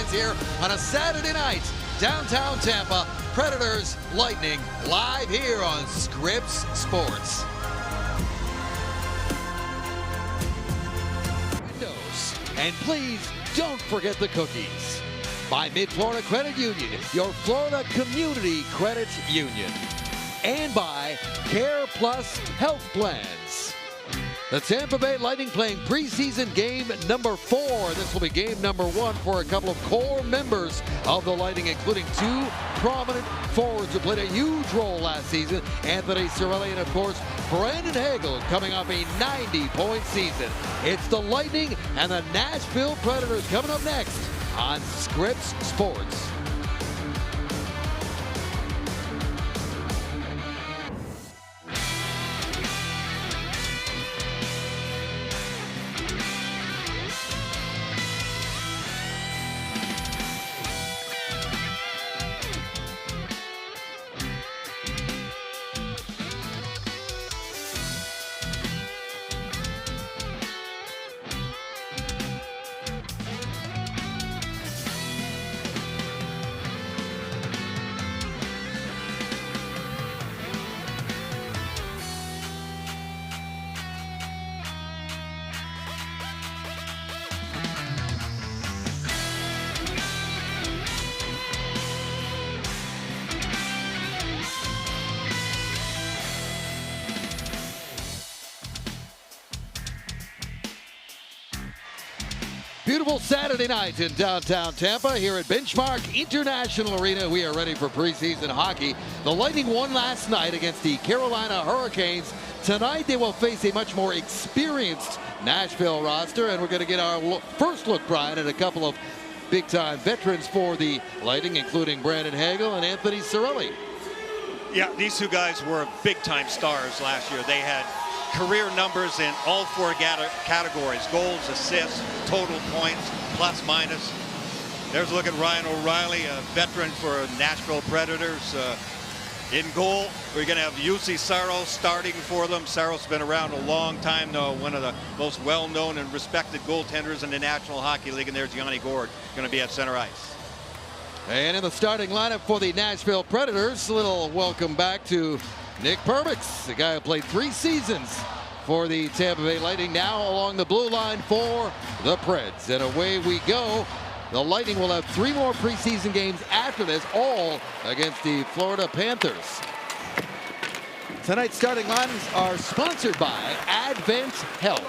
Skies here on a Saturday night. Downtown Tampa, Predators, Lightning, live here on Scripps Sports. Windows, and please don't forget the cookies. By Mid-Florida Credit Union, your Florida Community Credit Union. And by Care Plus Health Plans. The Tampa Bay Lightning playing preseason game number 4. This will be game number 1 for a couple of core members of the Lightning, including 2 prominent forwards who played a huge role last season. Anthony Cirelli and, of course, Brandon Hagel coming off a 90-point season. It's the Lightning and the Nashville Predators coming up next on Scripps Sports. Beautiful Saturday night in downtown Tampa here at Benchmark International Arena. We are ready for preseason hockey. The Lightning won last night against the Carolina Hurricanes. Tonight they will face a much more experienced Nashville roster, and we're going to get our first look, Brian, at a couple of big-time veterans for the Lightning, including Brandon Hagel and Anthony Cirelli. Yeah, these two guys were big-time stars last year. They had career numbers in all 4 categories: goals, assists, total points, plus minus. There's a look at Ryan O'Reilly, a veteran for Nashville Predators. In goal, we're going to have Juuse Saros starting for them. Saros has been around a long time, though, one of the most well-known and respected goaltenders in the National Hockey League. And there's Yanni Gourde going to be at center ice. And in the starting lineup for the Nashville Predators, a little welcome back to Nick Perbix, the guy who played 3 seasons for the Tampa Bay Lightning, now along the blue line for the Preds. And away we go. The Lightning will have 3 more preseason games after this, all against the Florida Panthers. Tonight's starting lines are sponsored by Advent Health.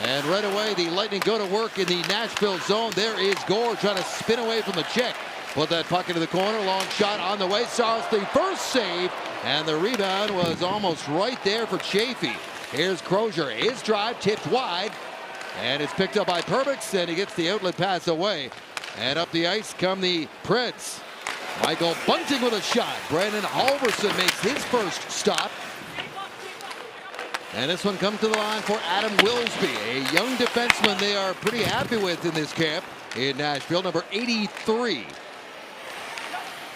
And right away, the Lightning go to work in the Nashville zone. There is Gourde trying to spin away from the check. Put that puck into the corner, long shot on the way. Saros the first save, and the rebound was almost right there for Chaffee. Here's Crozier, his drive tipped wide, and it's picked up by Perbix, and he gets the outlet pass away. And up the ice come the Preds. Michael Bunting with a shot. Brandon Halverson makes his first stop. And this one comes to the line for Adam Wilsby, a young defenseman they are pretty happy with in this camp in Nashville, number 83.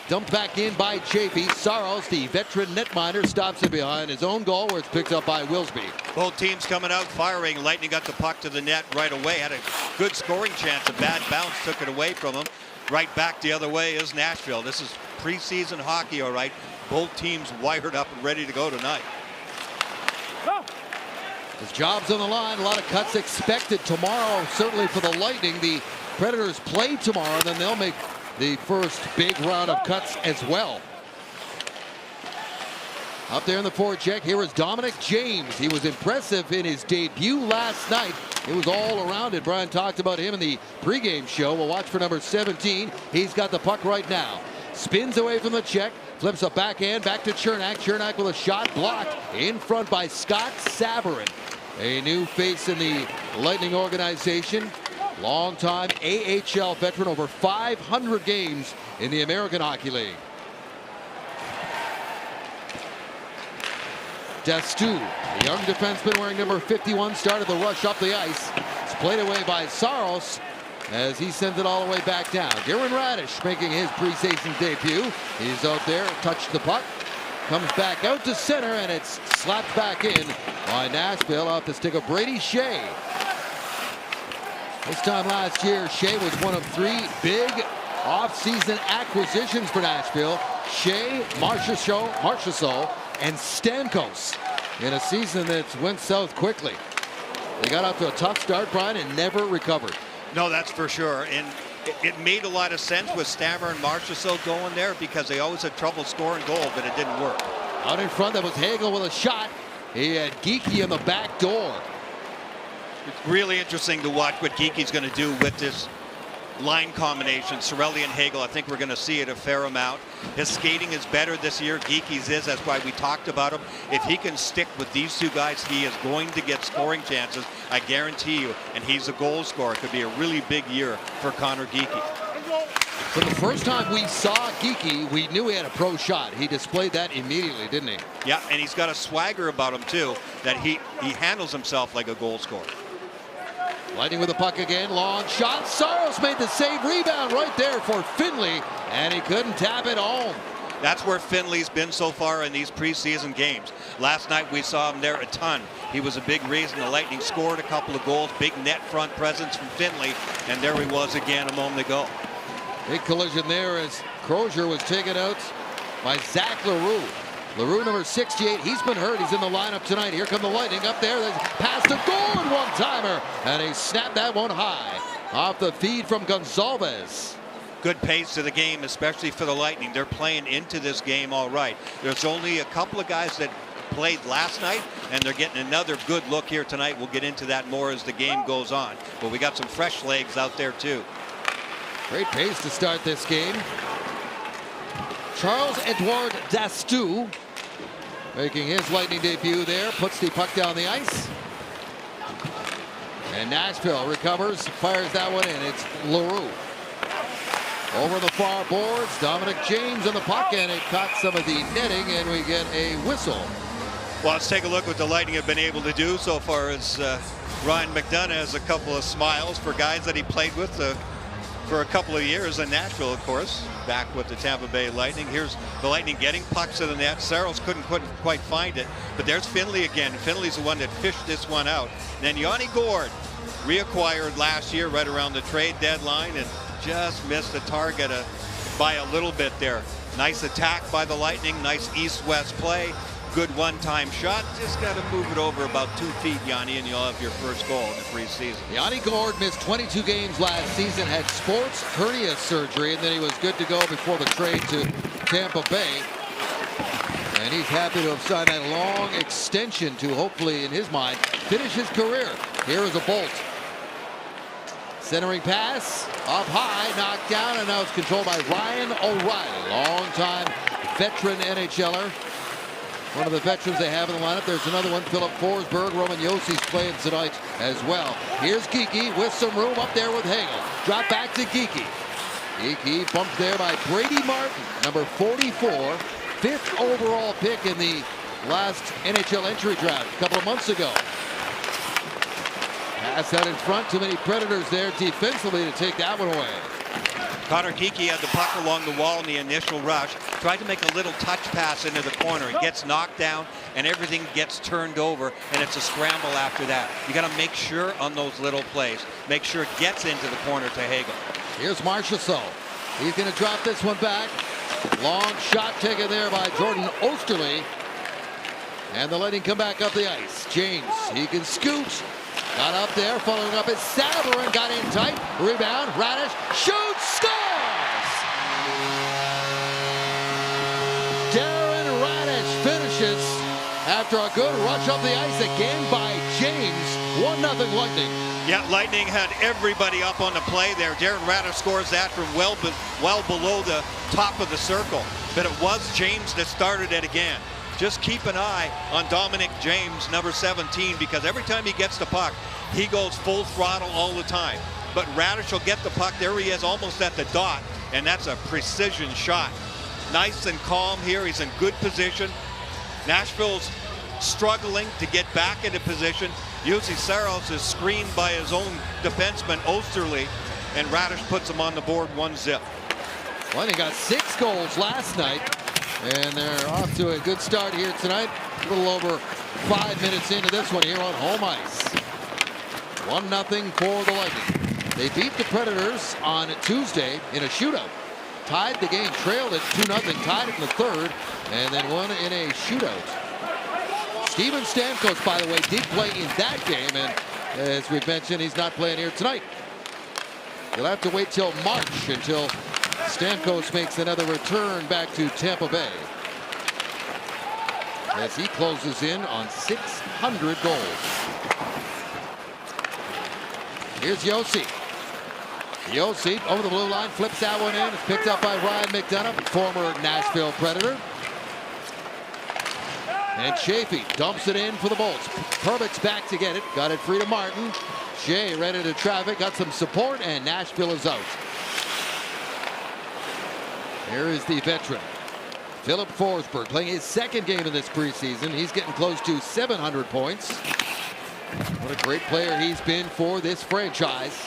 Dumped back in by Chaffee. Saros, the veteran netminder, stops it behind his own goal, where it's picked up by Wilsby. Both teams coming out firing. Lightning got the puck to the net right away. Had a good scoring chance. A bad bounce took it away from them. Right back the other way is Nashville. This is preseason hockey, all right. Both teams wired up and ready to go tonight. His job's on the line. A lot of cuts expected tomorrow, certainly for the Lightning. The Predators play tomorrow, then they'll make the first big round of cuts as well. Up there in the forecheck, here is Dominic James. He was impressive in his debut last night. It was all around it. Brian talked about him in the pregame show. We'll watch for number 17. He's got the puck right now. Spins away from the check. Flips a backhand back to Cernak. Cernak with a shot blocked in front by Scott Savarin. A new face in the Lightning organization. Long-time AHL veteran, over 500 games in the American Hockey League. Destu, a young defenseman wearing number 51, started the rush up the ice. It's played away by Saros as he sends it all the way back down. Darren Radish making his preseason debut. He's out there, touched the puck, comes back out to center, and it's slapped back in by Nashville off the stick of Brady Shea. This time last year, Shea was one of 3 big off-season acquisitions for Nashville. Shea, Marchessault, and Stamkos in a season that went south quickly. They got off to a tough start, Brian, and never recovered. No, that's for sure. And it made a lot of sense with Stammer and Marchessault going there because they always had trouble scoring goals, but it didn't work. Out in front, that was Hagel with a shot. He had Geekie in the back door. It's really interesting to watch what Geekie's going to do with this line combination. Cirelli and Hagel, I think we're going to see it a fair amount. His skating is better this year. Geekie's is. That's why we talked about him. If he can stick with these 2 guys, he is going to get scoring chances. I guarantee you. And he's a goal scorer. It could be a really big year for Connor Geekie. For the first time we saw Geekie, we knew he had a pro shot. He displayed that immediately, didn't he? Yeah, and he's got a swagger about him, too, that he handles himself like a goal scorer. Lightning with the puck again. Long shot. Saros made the save. Rebound right there for Finley, and he couldn't tap it home. That's where Finley's been so far in these preseason games. Last night we saw him there a ton. He was a big reason the Lightning scored a couple of goals. Big net front presence from Finley, and there he was again a moment ago. Big collision there as Crozier was taken out by Zach Leroux. Leroux, number 68, he's been hurt. He's in the lineup tonight. Here come the Lightning up there. There's pass to Gord, one-timer, and he snapped that one high off the feed from Gonzalez. Good pace to the game, especially for the Lightning. They're playing into this game all right. There's only a couple of guys that played last night, and they're getting another good look here tonight. We'll get into that more as the game goes on. But we got some fresh legs out there, too. Great pace to start this game. Charles-Edouard Dastou making his Lightning debut there, puts the puck down the ice. And Nashville recovers, fires that one in. It's Leroux. Over the far boards, Dominic James on the puck, and it caught some of the netting, and we get a whistle. Well, let's take a look what the Lightning have been able to do so far. As Ryan McDonough has a couple of smiles for guys that he played with for a couple of years in Nashville, of course, back with the Tampa Bay Lightning. Here's the Lightning getting pucks to the net. Saros couldn't quite find it, but there's Finley again. Finley's the one that fished this one out. And then Yanni Gord, reacquired last year right around the trade deadline, and just missed the target by a little bit there. Nice attack by the Lightning, nice east-west play. Good one-time shot. Just got to move it over about 2 feet, Yanni, and you'll have your first goal in the preseason. Yanni Gord missed 22 games last season, had sports hernia surgery, and then he was good to go before the trade to Tampa Bay. And he's happy to have signed that long extension to hopefully, in his mind, finish his career. Here is a Bolt. Centering pass, up high, knocked down, and now it's controlled by Ryan O'Reilly, long-time veteran NHLer. One of the veterans they have in the lineup. There's another one, Philip Forsberg. Roman Jossi's playing tonight as well. Here's Geekie with some room up there with Hagel. Drop back to Geekie. Geekie bumped there by Brady Martin, number 44, 5th overall pick in the last NHL entry draft a couple of months ago. Pass out in front. Too many Predators there defensively to take that one away. Connor Geekie had the puck along the wall in the initial rush. Tried to make a little touch pass into the corner. It gets knocked down, and everything gets turned over, and it's a scramble after that. You got to make sure on those little plays. Make sure it gets into the corner to Hagel. Here's Marchessault. He's going to drop this one back. Long shot taken there by Jordan Oesterle. And the Lightning come back up the ice. James, he can scoot. Got up there, following up is Savarin, got in tight. Rebound, Radish, shoots, scores! Darren Radish finishes after a good rush up the ice again by James. 1-0 Lightning. Yeah, Lightning had everybody up on the play there. Darren Radish scores that from well below the top of the circle. But it was James that started it again. Just keep an eye on Dominic James, number 17, because every time he gets the puck, he goes full throttle all the time. But Radish will get the puck. There he is, almost at the dot, and that's a precision shot. Nice and calm here. He's in good position. Nashville's struggling to get back into position. Jussi Saros is screened by his own defenseman, Oesterle, and Radish puts him on the board 1-0. Lightning got 6 goals last night. And they're off to a good start here tonight. A little over 5 minutes into this one here on home ice. 1-0 for the Lightning. They beat the Predators on Tuesday in a shootout. Tied the game, trailed it 2-0, tied it in the third, and then won in a shootout. Steven Stamkos, by the way, did play in that game, and as we've mentioned, he's not playing here tonight. You'll have to wait till March until Stamkos makes another return back to Tampa Bay, as he closes in on 600 goals. Here's Josi. Josi over the blue line, flips that one in. It's picked up by Ryan McDonagh, former Nashville Predator. And Chaffee dumps it in for the Bolts. Perbix back to get it. Got it free to Martin. Shea ran into traffic, got some support, and Nashville is out. Here is the veteran, Philip Forsberg, playing his second game in this preseason. He's getting close to 700 points. What a great player he's been for this franchise.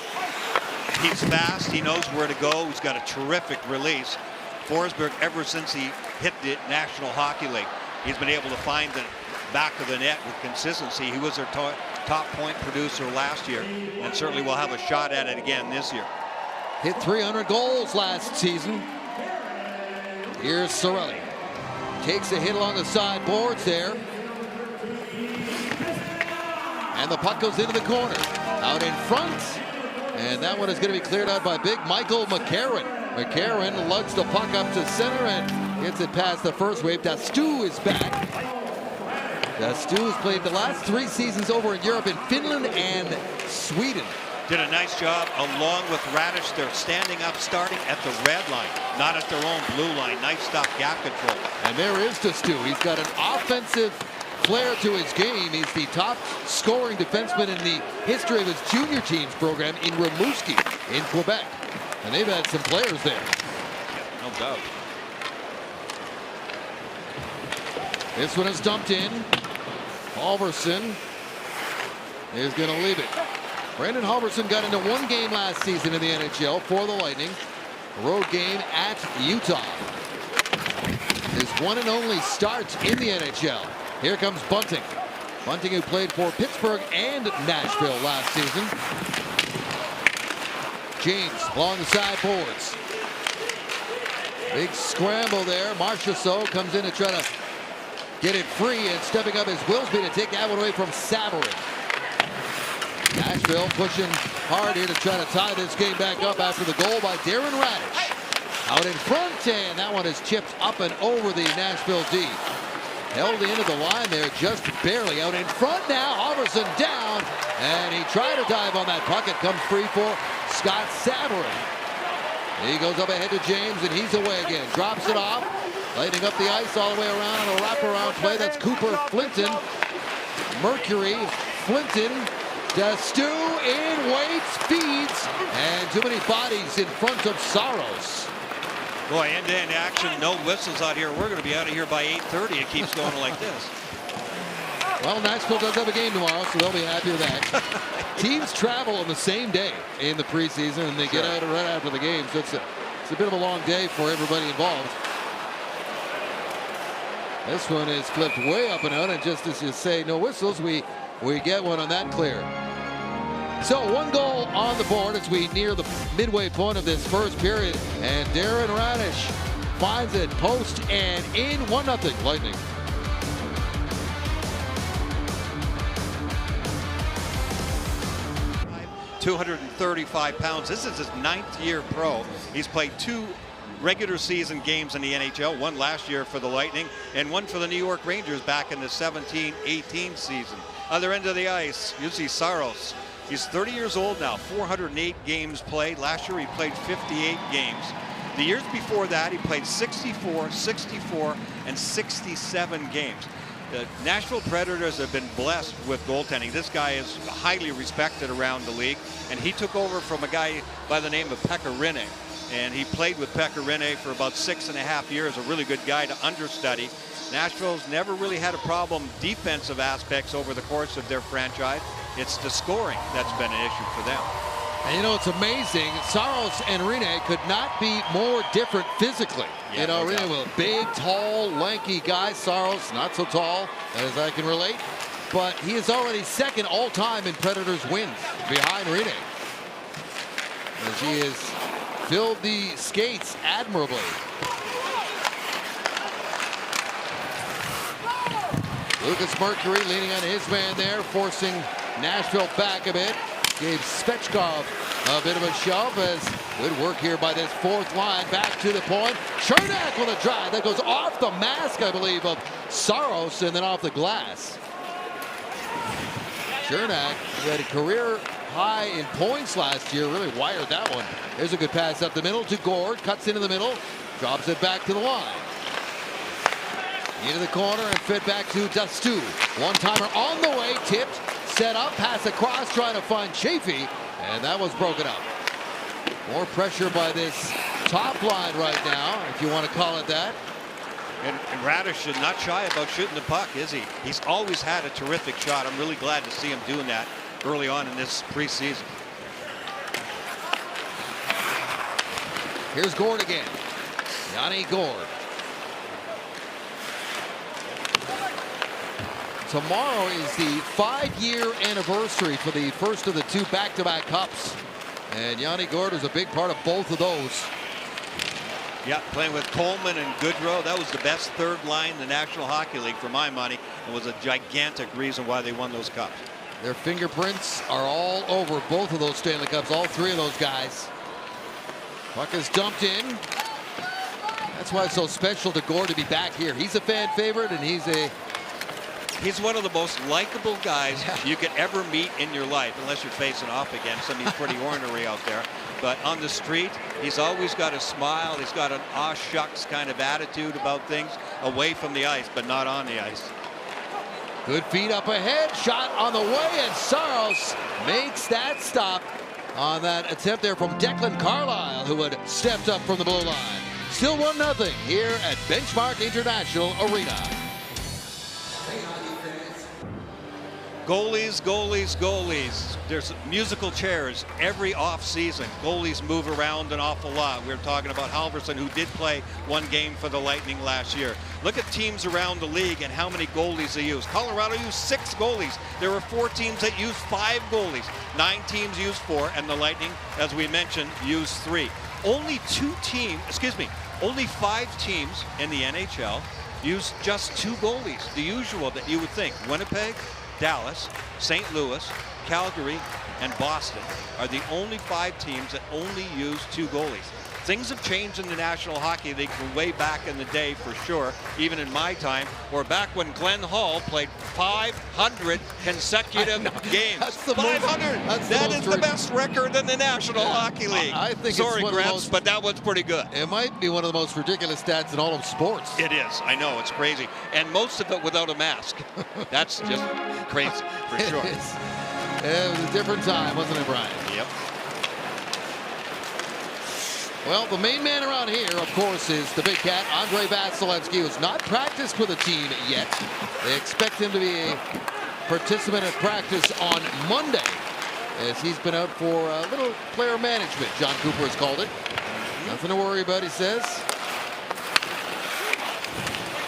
He's fast. He knows where to go. He's got a terrific release. Forsberg, ever since he hit the National Hockey League, he's been able to find the back of the net with consistency. He was their top point producer last year, and certainly will have a shot at it again this year. Hit 300 goals last season. Here's Cirelli. Takes a hit along the side boards there. And the puck goes into the corner. Out in front. And that one is going to be cleared out by big Michael McCarron. McCarron lugs the puck up to center and gets it past the first wave. Dastu is back. Dastu has played the last 3 seasons over in Europe, in Finland and Sweden. Did a nice job along with Radish. They're standing up, starting at the red line, not at their own blue line. Nice stuff, gap control. And there is Dastu. He's got an offensive flair to his game. He's the top scoring defenseman in the history of his junior team's program in Rimouski in Quebec. And they've had some players there. No doubt. This one is dumped in. Halverson is going to leave it. Brandon Halverson got into 1 game last season in the NHL for the Lightning. A road game at Utah. His one and only start in the NHL. Here comes Bunting. Bunting, who played for Pittsburgh and Nashville last season. James along the side boards. Big scramble there. Marchessault comes in to try to get it free, and stepping up is Wilsby to take that one away from Savarin. Nashville pushing hard here to try to tie this game back up after the goal by Darren Raddysh. Out in front, and that one is chipped up and over the Nashville D. Held into the line there just barely. Out in front now, Halverson down, and he tried to dive on that puck. It comes free for Scott Savarin. He goes up ahead to James, and he's away again. Drops it off, lighting up the ice all the way around on a wraparound play. That's Cooper Flinton. Mercury, Flinton, Dastu in, waits, feeds, and too many bodies in front of Saros. Boy, end-to-end action, no whistles out here. We're going to be out of here by 8:30. It keeps going like this. Well, Nashville does have a game tomorrow, so they'll be happy with that. Teams travel on the same day in the preseason, and they get out right after the game, so it's a bit of a long day for everybody involved. This one is flipped way up and out, and just as you say, no whistles, we get one on that clear. So 1 goal on the board as we near the midway point of this first period, and Darren Raddysh finds it post and in. 1-0 Lightning. £235. This is his 9th year pro. He's played 2 regular season games in the NHL, 1 last year for the Lightning and 1 for the New York Rangers back in the 17-18 season. Other end of the ice, Juuse Saros. He's 30 years old now, 408 games played. Last year he played 58 games. The years before that he played 64, 64, and 67 games. The Nashville Predators have been blessed with goaltending. This guy is highly respected around the league, and he took over from a guy by the name of Pekka Rinne. And he played with Pekka Rinne for about 6.5 years, a really good guy to understudy. Nashville's never really had a problem defensive aspects over the course of their franchise. It's the scoring that's been an issue for them. And you know, it's amazing. Saros and Rinne could not be more different physically. Yeah, you know, no Rinne was a big, tall, lanky guy. Saros not so tall, as I can relate. but he is already second all-time in Predators wins behind Rinne, as he has filled the skates admirably. Lucas Mercury leaning on his man there, forcing Nashville back a bit. Gave Svechkov a bit of a shove, as good work here by this fourth line. Back to the point. Cernak with a drive that goes off the mask, I believe, of Saros, and then off the glass. Cernak, who had a career high in points last year, really wired that one. There's a good pass up the middle to Gord. Cuts into the middle. Drops it back to the line. Into the corner and fed back to Dastu. One-timer on the way. Tipped. Set up. Pass across. Trying to find Chaffee. And that was broken up. More pressure by this top line right now, if you want to call it that. And Radish is not shy about shooting the puck, is he? He's always had a terrific shot. I'm really glad to see him doing that early on in this preseason. Here's Gord again. Yanni Gord. Tomorrow is the 5-year anniversary for the first of the two back-to-back cups. And Yanni Gord was a big part of both of those. Yeah, playing with Coleman and Goodrow. That was the best third line in the National Hockey League for my money. It was a gigantic reason why they won those cups. Their fingerprints are all over both of those Stanley Cups, all three of those guys. Puck is dumped in. That's why it's so special to Gord to be back here. He's a fan favorite, and he's one of the most likable guys you could ever meet in your life, unless you're facing off against him. He's pretty ornery out there. But on the street, he's always got a smile. He's got an aw shucks kind of attitude about things away from the ice, but not on the ice. Good feed up ahead. Shot on the way, and Saros makes that stop on that attempt there from Declan Carlisle, who had stepped up from the blue line. Still 1-0 here at Benchmark International Arena. Goalies, goalies, goalies. There's musical chairs every offseason. Goalies move around an awful lot. We were talking about Halverson, who did play one game for the Lightning last year. Look at teams around the league and how many goalies they use. Colorado used 6 goalies. There were 4 teams that used 5 goalies. 9 teams used 4, and the Lightning, as we mentioned, used 3. Only 5 teams in the NHL use just 2 goalies. The usual that you would think. Winnipeg, Dallas, St. Louis, Calgary, and Boston are the only 5 teams that only use 2 goalies. Things have changed in the National Hockey League from way back in the day, for sure, even in my time, or back when Glenn Hall played 500 consecutive games. That's the 500! That is the best record in the National Hockey League. I think Sorry, it's Gramps, but that one's pretty good. It might be one of the most ridiculous stats in all of sports. It is. I know. It's crazy. And most of it without a mask. That's just crazy, for sure. It was a different time, wasn't it, Brian? Yep. Well, the main man around here, of course, is the big cat, Andrei Vasilevsky, who's not practiced with the team yet. They expect him to be a participant at practice on Monday, as he's been out for a little player management, John Cooper has called it. Nothing to worry about, he says.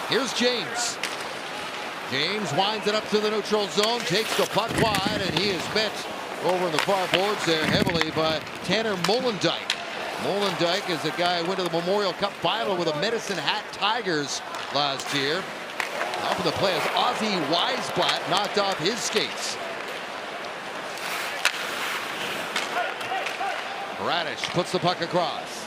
Here's James. James winds it up to the neutral zone, takes the puck wide, and he is met over in the far boards there heavily by Tanner Molendyk. Molendyk is a guy who went to the Memorial Cup final with the Medicine Hat Tigers last year. Off of the play as Ozzy Weisblatt knocked off his skates. Radish puts the puck across.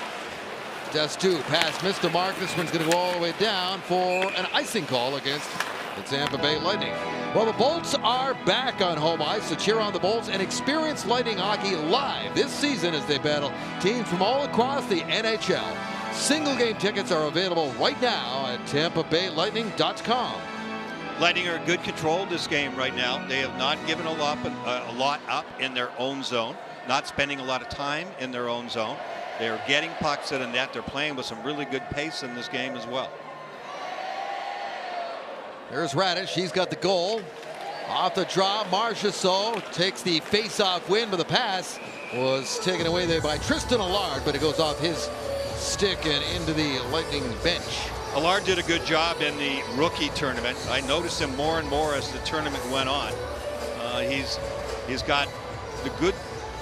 Dastu pass missed the mark. This one's going to go all the way down for an icing call against the Tampa Bay Lightning. Well, the Bolts are back on home ice to cheer on the Bolts and experience Lightning hockey live this season as they battle teams from all across the NHL. Single game tickets are available right now at TampaBayLightning.com. Lightning are in good control of this game right now. They have not given a lot up in their own zone, not spending a lot of time in their own zone. They're getting pucks to the net. They're playing with some really good pace in this game as well. There's Radish. He's got the goal. Off the draw, Marchessault takes the face-off win, but the pass was taken away there by Tristan Allard, but it goes off his stick and into the Lightning bench. Allard did a good job in the rookie tournament. I noticed him more and more as the tournament went on. He's got the good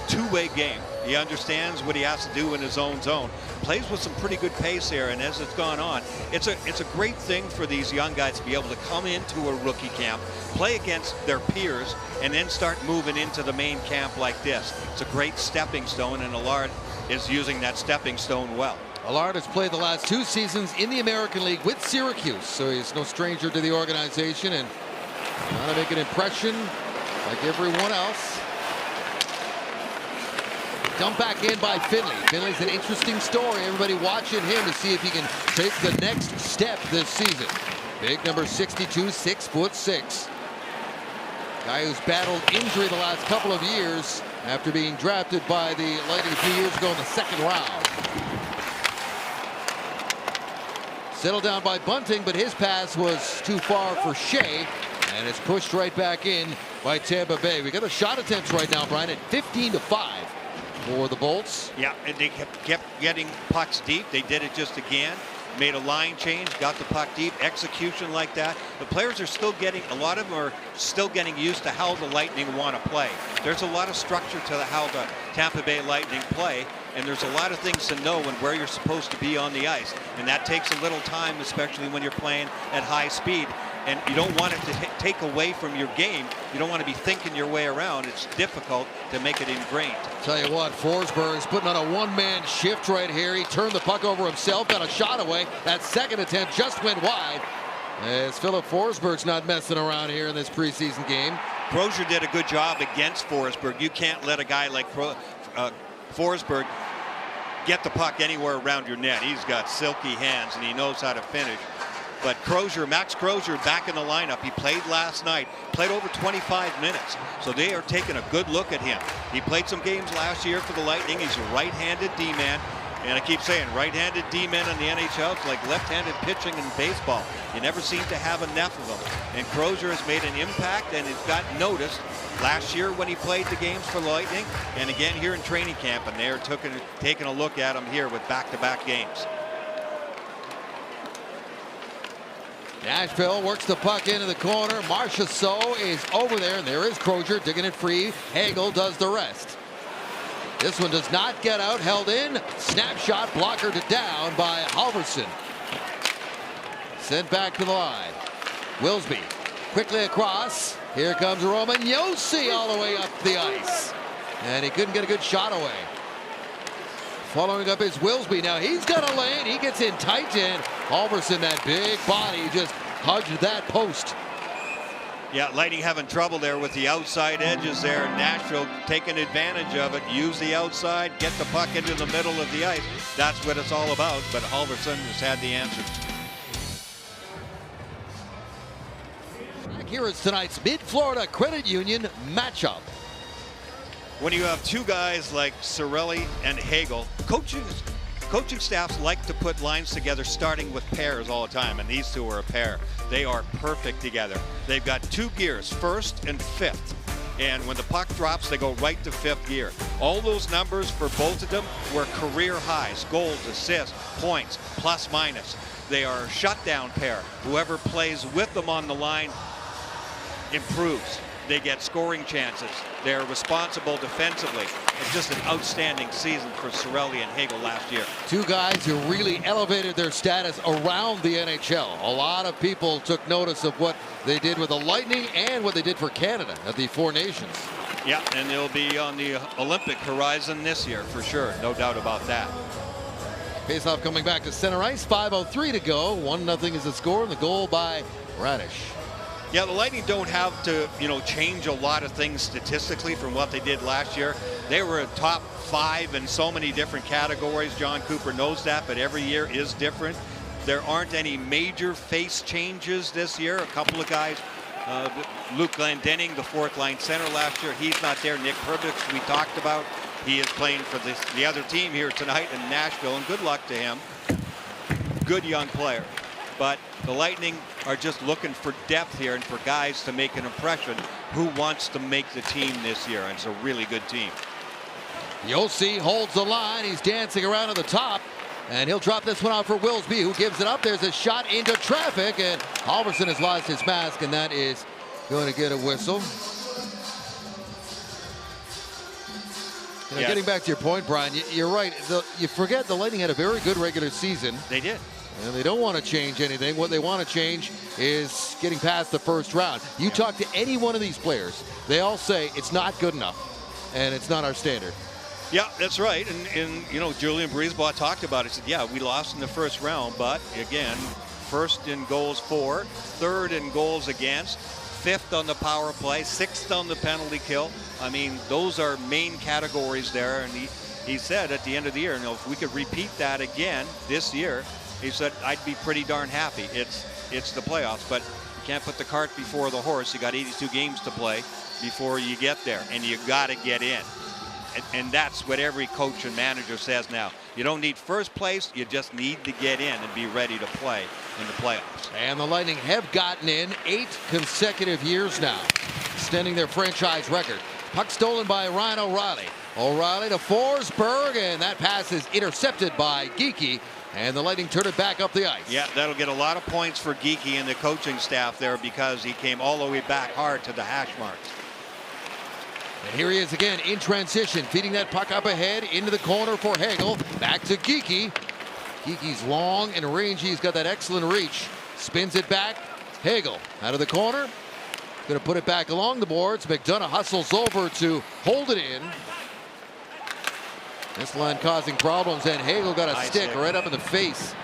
two-way game. He understands what he has to do in his own zone. Plays with some pretty good pace here, and as it's gone on, it's a great thing for these young guys to be able to come into a rookie camp, play against their peers, and then start moving into the main camp like this. It's a great stepping stone, and Allard is using that stepping stone well. Allard has played the last 2 seasons in the American League with Syracuse, so he's no stranger to the organization and trying to make an impression like everyone else. Dumped back in by Finley. Finley's an interesting story. Everybody watching him to see if he can take the next step this season. Big number 62, 6'6". Guy who's battled injury the last couple of years after being drafted by the Lightning a few years ago in the 2nd round. Settled down by Bunting, but his pass was too far for Shea, and it's pushed right back in by Tampa Bay. We got the shot attempts right now, Brian, at 15-5 for the Bolts. Yeah, and they kept getting pucks deep. They did it just again. Made a line change, got the puck deep, execution like that. The players are still getting, a lot of them are still getting used to how the Lightning want to play. There's a lot of structure to how the Tampa Bay Lightning play, and there's a lot of things to know and where you're supposed to be on the ice. And that takes a little time, especially when you're playing at high speed. And you don't want it to take away from your game. You don't want to be thinking your way around. It's difficult to make it ingrained. Tell you what, Forsberg's putting on a one-man shift right here. He turned the puck over himself, got a shot away. That second attempt just went wide. As Philip Forsberg's not messing around here in this preseason game. Crozier did a good job against Forsberg. You can't let a guy like Forsberg get the puck anywhere around your net. He's got silky hands and he knows how to finish. But Crozier, Max Crozier, back in the lineup. He played last night, played over 25 minutes. So they are taking a good look at him. He played some games last year for the Lightning. He's a right-handed D-man. And I keep saying, right-handed D-men in the NHL, it's like left-handed pitching in baseball. You never seem to have enough of them. And Crozier has made an impact and has got noticed last year when he played the games for the Lightning, and again here in training camp. And they're taking a look at him here with back-to-back games. Nashville works the puck into the corner. Marchessault is over there, and there is Crozier digging it free. Hagel does the rest. This one does not get out, held in. Snapshot blockered it down by Halverson. Sent back to the line. Wilsby quickly across. Here comes Roman Josi all the way up the ice. And he couldn't get a good shot away. Following up is Wilsby. Now he's got a lane. He gets in tight, and Halverson, that big body, just hugged that post. Yeah, Lightning having trouble there with the outside edges there. Nashville taking advantage of it. Use the outside, get the puck into the middle of the ice. That's what it's all about, but Halverson has had the answer. Back here is tonight's Mid-Florida Credit Union matchup. When you have two guys like Cirelli and Hagel, coaching staffs like to put lines together starting with pairs all the time, and these two are a pair. They are perfect together. They've got 2 gears, 1st and 5th. And when the puck drops, they go right to 5th gear. All those numbers for both of them were career highs: goals, assists, points, plus minus. They are a shutdown pair. Whoever plays with them on the line improves. They get scoring chances. They're responsible defensively. It's just an outstanding season for Cirelli and Hagel last year. 2 guys who really elevated their status around the NHL. A lot of people took notice of what they did with the Lightning and what they did for Canada at the Four Nations. Yeah, and they'll be on the Olympic horizon this year for sure. No doubt about that. Faceoff coming back to center ice. 5:03 to go. 1-0 is the score, and the goal by Radish. Yeah, the Lightning don't have to, change a lot of things statistically from what they did last year. They were a top 5 in so many different categories. John Cooper knows that, but every year is different. There aren't any major face changes this year. A couple of guys, Luke Glendening, the 4th line center last year, he's not there. Nick Perbix, we talked about. He is playing for the other team here tonight in Nashville, and good luck to him. Good young player. But the Lightning are just looking for depth here and for guys to make an impression. Who wants to make the team this year? And it's a really good team. Josi holds the line. He's dancing around at the top. And he'll drop this one out for Wilsby, who gives it up. There's a shot into traffic, and Halverson has lost his mask, and that is going to get a whistle. You know, getting back to your point, Brian, you're right. You forget the Lightning had a very good regular season. They did. And they don't want to change anything. What they want to change is getting past the first round. You talk to any one of these players, they all say it's not good enough, and it's not our standard. Yeah, that's right. And you know, Julian Brisebois talked about it. He said, yeah, we lost in the first round, but again, first in goals for, third in goals against, fifth on the power play, sixth on the penalty kill. I mean, those are main categories there. And he said at the end of the year, you know, if we could repeat that again this year, he said, I'd be pretty darn happy. It's the playoffs, but you can't put the cart before the horse. You got 82 games to play before you get there, and you got to get in. And that's what every coach and manager says now. You don't need first place, you just need to get in and be ready to play in the playoffs. And the Lightning have gotten in 8 consecutive years now, extending their franchise record. Puck stolen by Ryan O'Reilly. O'Reilly to Forsberg, and that pass is intercepted by Geekie, and the Lightning turn it back up the ice. Yeah, that'll get a lot of points for Geekie and the coaching staff there because he came all the way back hard to the hash marks. And here he is again in transition, feeding that puck up ahead into the corner for Hagel. Back to Geekie. Geekie's long and rangy. He's got that excellent reach. Spins it back. Hagel out of the corner. Going to put it back along the boards. McDonough hustles over to hold it in. This line causing problems, and Hagel got a stick right up in the face.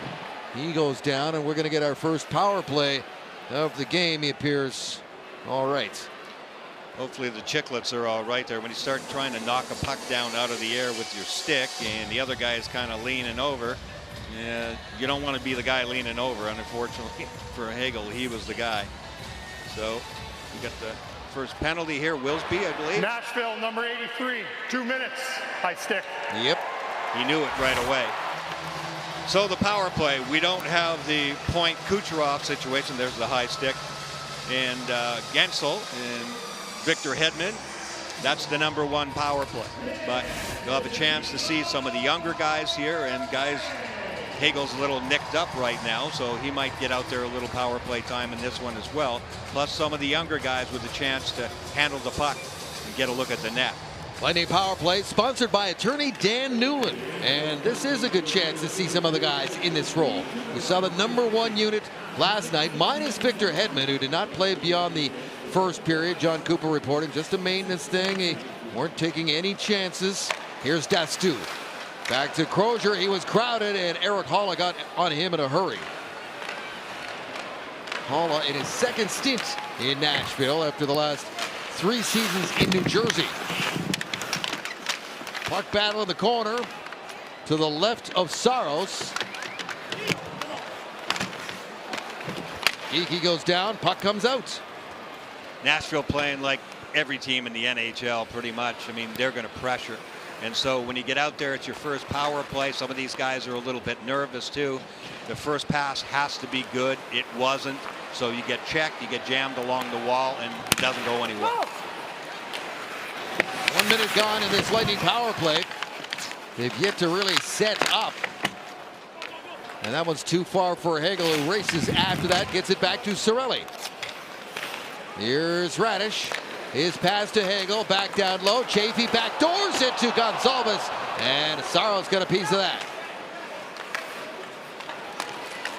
He goes down, and we're going to get our first power play of the game. He appears all right. Hopefully the Chicklets are all right there. When you start trying to knock a puck down out of the air with your stick and the other guy is kind of leaning over, you don't want to be the guy leaning over. And unfortunately for Hagel, he was the guy. So we got the first penalty here. Wilsby, I believe. Nashville, number 83, 2 minutes. High stick. Yep. He knew it right away. So the power play, we don't have the point Kucherov situation. There's the high stick. And Gensel and Victor Hedman, that's the #1 power play. But you'll have a chance to see some of the younger guys here, and guys, Hagel's a little nicked up right now, so he might get out there a little power play time in this one as well. Plus some of the younger guys with a chance to handle the puck and get a look at the net. Lightning Power Play sponsored by attorney Dan Newland. And this is a good chance to see some of the guys in this role. We saw the #1 unit last night, minus Victor Hedman, who did not play beyond the first period. John Cooper reporting just a maintenance thing. He weren't taking any chances. Here's Dastu. Back to Crozier. He was crowded, and Eric Halla got on him in a hurry. Halla in his second stint in Nashville after the last 3 seasons in New Jersey. Puck battle in the corner to the left of Saros. Geekie goes down. Puck comes out. Nashville playing like every team in the NHL pretty much. I mean, they're going to pressure. And so when you get out there, it's your first power play. Some of these guys are a little bit nervous too. The first pass has to be good. It wasn't. So you get checked, you get jammed along the wall, and it doesn't go anywhere. 1 minute gone in this Lightning power play. They've yet to really set up. And that one's too far for Hagel, who races after that, gets it back to Cirelli. Here's Radish. His pass to Hagel, back down low. Chafee backdoors it to Gonzalez, and Saros got a piece of that.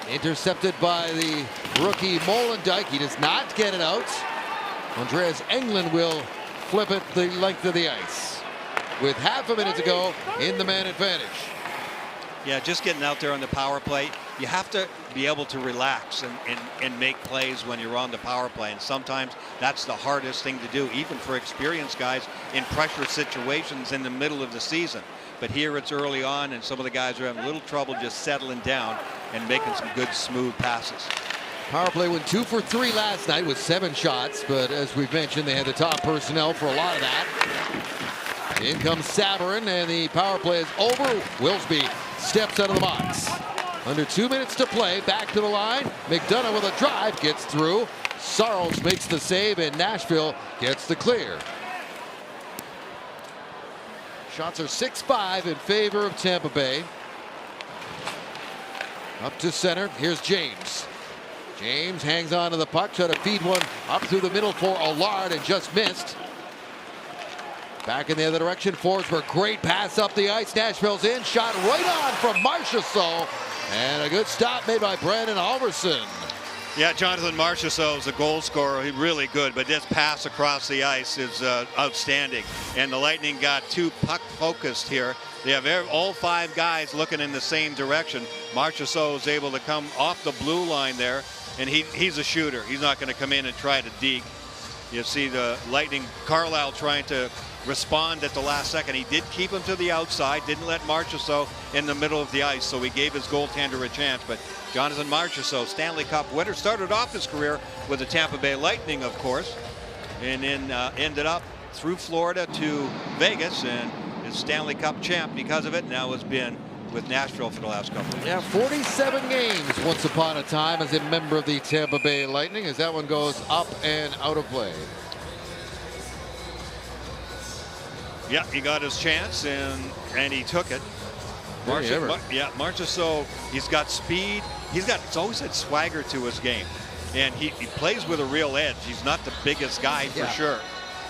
Intercepted by the rookie Molendijk. He does not get it out. Andreas Englund will flip it the length of the ice with half a minute to go in the man advantage. Yeah, just getting out there on the power play. You have to be able to relax and make plays when you're on the power play. And sometimes that's the hardest thing to do, even for experienced guys in pressure situations in the middle of the season. But here it's early on, and some of the guys are having a little trouble just settling down and making some good, smooth passes. Power play went 2 for 3 last night with 7 shots, but as we've mentioned, they had the top personnel for a lot of that. In comes Sabourin, and the power play is over. Wilsby steps out of the box. Under 2 minutes to play, back to the line. McDonough with a drive, gets through. Saros makes the save, and Nashville gets the clear. Shots are 6-5 in favor of Tampa Bay. Up to center. Here's James. James hangs on to the puck. Try to feed one up through the middle for Allard and just missed. Back in the other direction. Forsberg. Great pass up the ice. Nashville's in. Shot right on from Marchessault. And a good stop made by Brandon Halverson. Yeah, Jonathan Marchessault is a goal scorer. He's really good, but this pass across the ice is outstanding. And the Lightning got too puck focused here. They have all 5 guys looking in the same direction. Marchessault is able to come off the blue line there, and he's a shooter. He's not going to come in and try to deke. You see the Lightning, Carlisle trying to respond at the last second. He did keep him to the outside, didn't let Marchessault in the middle of the ice, so he gave his goaltender a chance. But Jonathan Marchessault, Stanley Cup winner, started off his career with the Tampa Bay Lightning, of course, and then ended up through Florida to Vegas and is Stanley Cup champ because of it. Now has been with Nashville for the last couple of years. Yeah, 47 games once upon a time as a member of the Tampa Bay Lightning, as that one goes up and out of play. Yeah, he got his chance and he took it. Marchessault, he's got speed. He's always had swagger to his game, and he plays with a real edge. He's not the biggest guy for sure,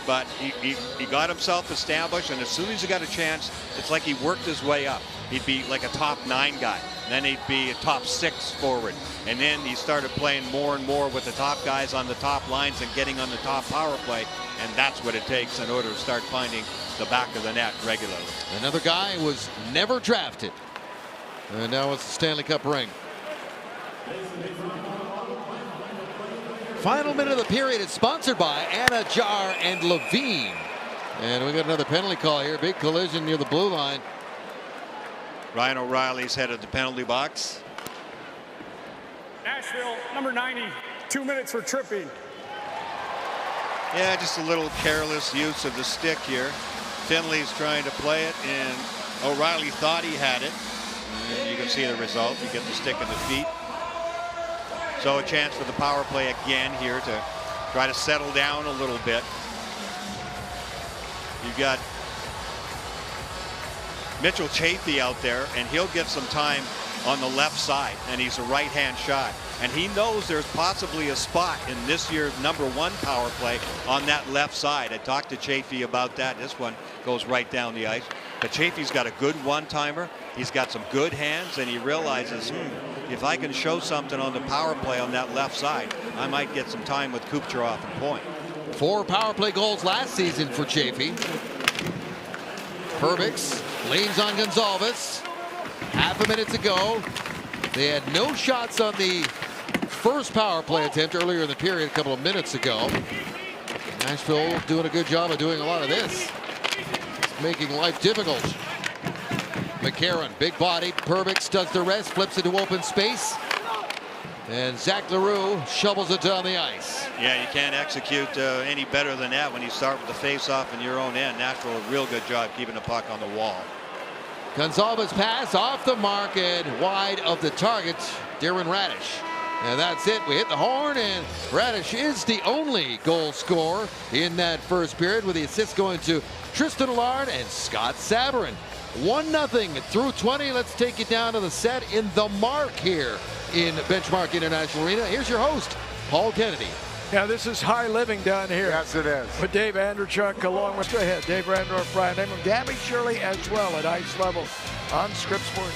but he got himself established, and as soon as he got a chance, it's like he worked his way up. He'd be like a top 9 guy, then he'd be a top 6 forward, and then he started playing more and more with the top guys on the top lines and getting on the top power play, and that's what it takes in order to start finding the back of the net regularly. Another guy was never drafted, and now it's the Stanley Cup ring. Final minute of the period is sponsored by Anna Jar and Levine. And we got another penalty call here. Big collision near the blue line. Ryan O'Reilly's headed the penalty box. Nashville, number 90, 2 minutes for tripping. Yeah, just a little careless use of the stick here. Finley's trying to play it, and O'Reilly thought he had it. And you can see the result. You get the stick in the feet. So a chance for the power play again here to try to settle down a little bit. You've got Mitchell Chaffee out there, and he'll get some time on the left side, and he's a right-hand shot. And he knows there's possibly a spot in this year's #1 power play on that left side. I talked to Chaffee about that. This one goes right down the ice. But Chaffee's got a good one-timer. He's got some good hands, and he realizes, if I can show something on the power play on that left side, I might get some time with Kucherov and point. 4 power play goals last season for Chaffee. Perbix leans on Gonzalez. Half a minute to go. They had no shots on the first power play attempt earlier in the period a couple of minutes ago. Nashville doing a good job of doing a lot of this. It's making life difficult. McCarron, big body. Perbix does the rest, flips it to open space. And Zach Leroux shovels it down the ice. Yeah, you can't execute any better than that when you start with the face-off in your own end. Nashville, a real good job keeping the puck on the wall. Gonzalez pass off the mark and wide of the target, Darren Raddysh. And that's it. We hit the horn, and Raddysh is the only goal scorer in that first period, with the assist going to Tristan Allard and Scott Sabourin. 1-0 through 20. Let's take you down to the set in the Mark here in Benchmark International Arena. Here's your host, Paul Kennedy. Yeah, this is high living down here. Yes, it is. With Dave Andreychuk along with Dave Randorf, Brian Ingram, Gabby Shirley as well at ice level on Scripps Sports.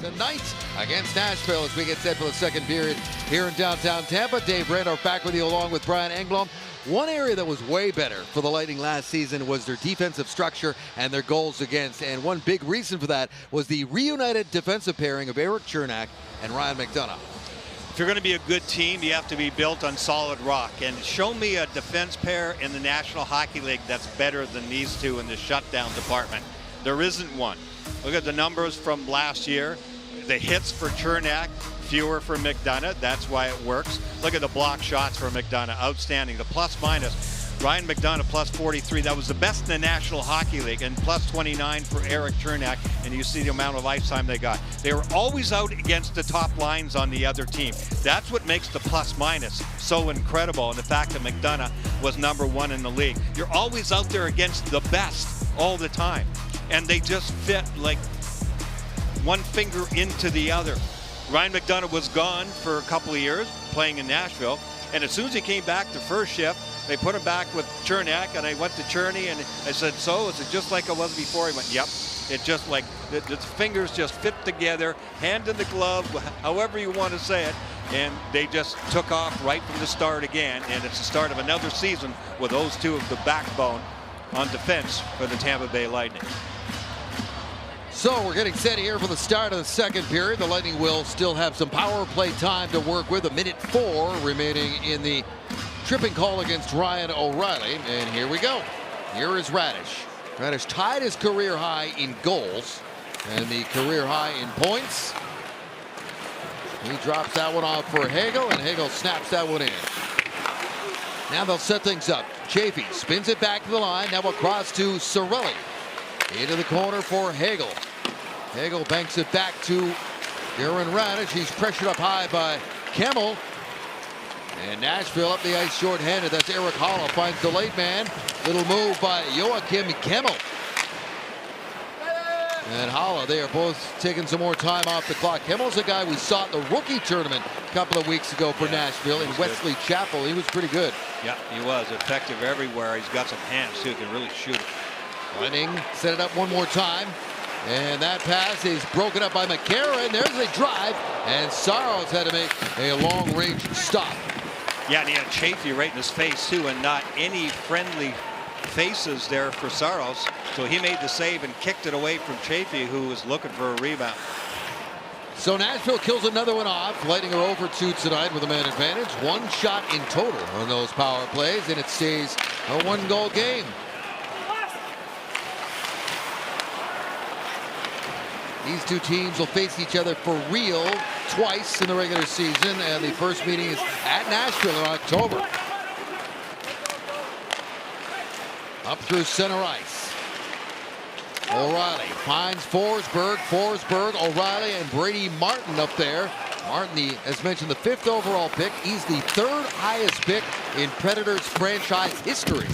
Tonight against Nashville as we get set for the second period here in downtown Tampa. Dave Randorf back with you along with Brian Engblom. One area that was way better for the Lightning last season was their defensive structure and their goals against. And one big reason for that was the reunited defensive pairing of Erik Cernak and Ryan McDonagh. If you're going to be a good team, you have to be built on solid rock. And show me a defense pair in the National Hockey League that's better than these two in the shutdown department. There isn't one. Look at the numbers from last year. The hits for Cernak, fewer for McDonagh. That's why it works. Look at the block shots for McDonagh. Outstanding. The plus-minus. Ryan McDonagh plus 43. That was the best in the National Hockey League. And plus 29 for Erik Cernak. And you see the amount of ice time they got. They were always out against the top lines on the other team. That's what makes the plus-minus so incredible. And the fact that McDonagh was #1 in the league. You're always out there against the best all the time. and they just fit like one finger into the other. Ryan McDonough was gone for a couple of years playing in Nashville, and as soon as he came back to first shift, they put him back with Chernak, and I went to Cherney, and I said, so is it just like it was before? He went, yep. It just like the fingers just fit together, hand in the glove, however you want to say it, and they just took off right from the start again, and it's the start of another season with those two of the backbone on defense for the Tampa Bay Lightning. So we're getting set here for the start of the second period. The Lightning will still have some power play time to work with. 1:04 remaining in the tripping call against Ryan O'Reilly. And here we go. Here is Radish. Radish tied his career high in goals and the career high in points. He drops that one off for Hagel, and Hagel snaps that one in. Now they'll set things up. Chaffee spins it back to the line. Now across to Cirelli. Into the corner for Hagel. Hagel banks it back to Aaron Radish. He's pressured up high by Kemmel. And Nashville up the ice short-handed. That's Eric Haula finds the late man. Little move by Joakim Kemmel. And Haula, they are both taking some more time off the clock. Kemmel's a guy we saw at the rookie tournament a couple of weeks ago for Nashville in Wesley good. Chapel. He was pretty good. Yeah, he was effective everywhere. He's got some hands too. He can really shoot it. Lightning set it up one more time. And that pass is broken up by McCarron. There's a drive. And Saros had to make a long-range stop. Yeah, and he had Chaffee right in his face too, and not any friendly faces there for Saros. So he made the save and kicked it away from Chaffee, who was looking for a rebound. So Nashville kills another one off. Lightning are over 2 tonight with a man advantage. 1 shot in total on those power plays, and it stays a 1-goal game. These two teams will face each other for real twice in the regular season, and the first meeting is at Nashville in October. Up through center ice. O'Reilly finds Forsberg. Forsberg, O'Reilly, and Brady Martin up there. Martin, as mentioned, the 5th overall pick. He's the 3rd highest pick in Predators franchise history.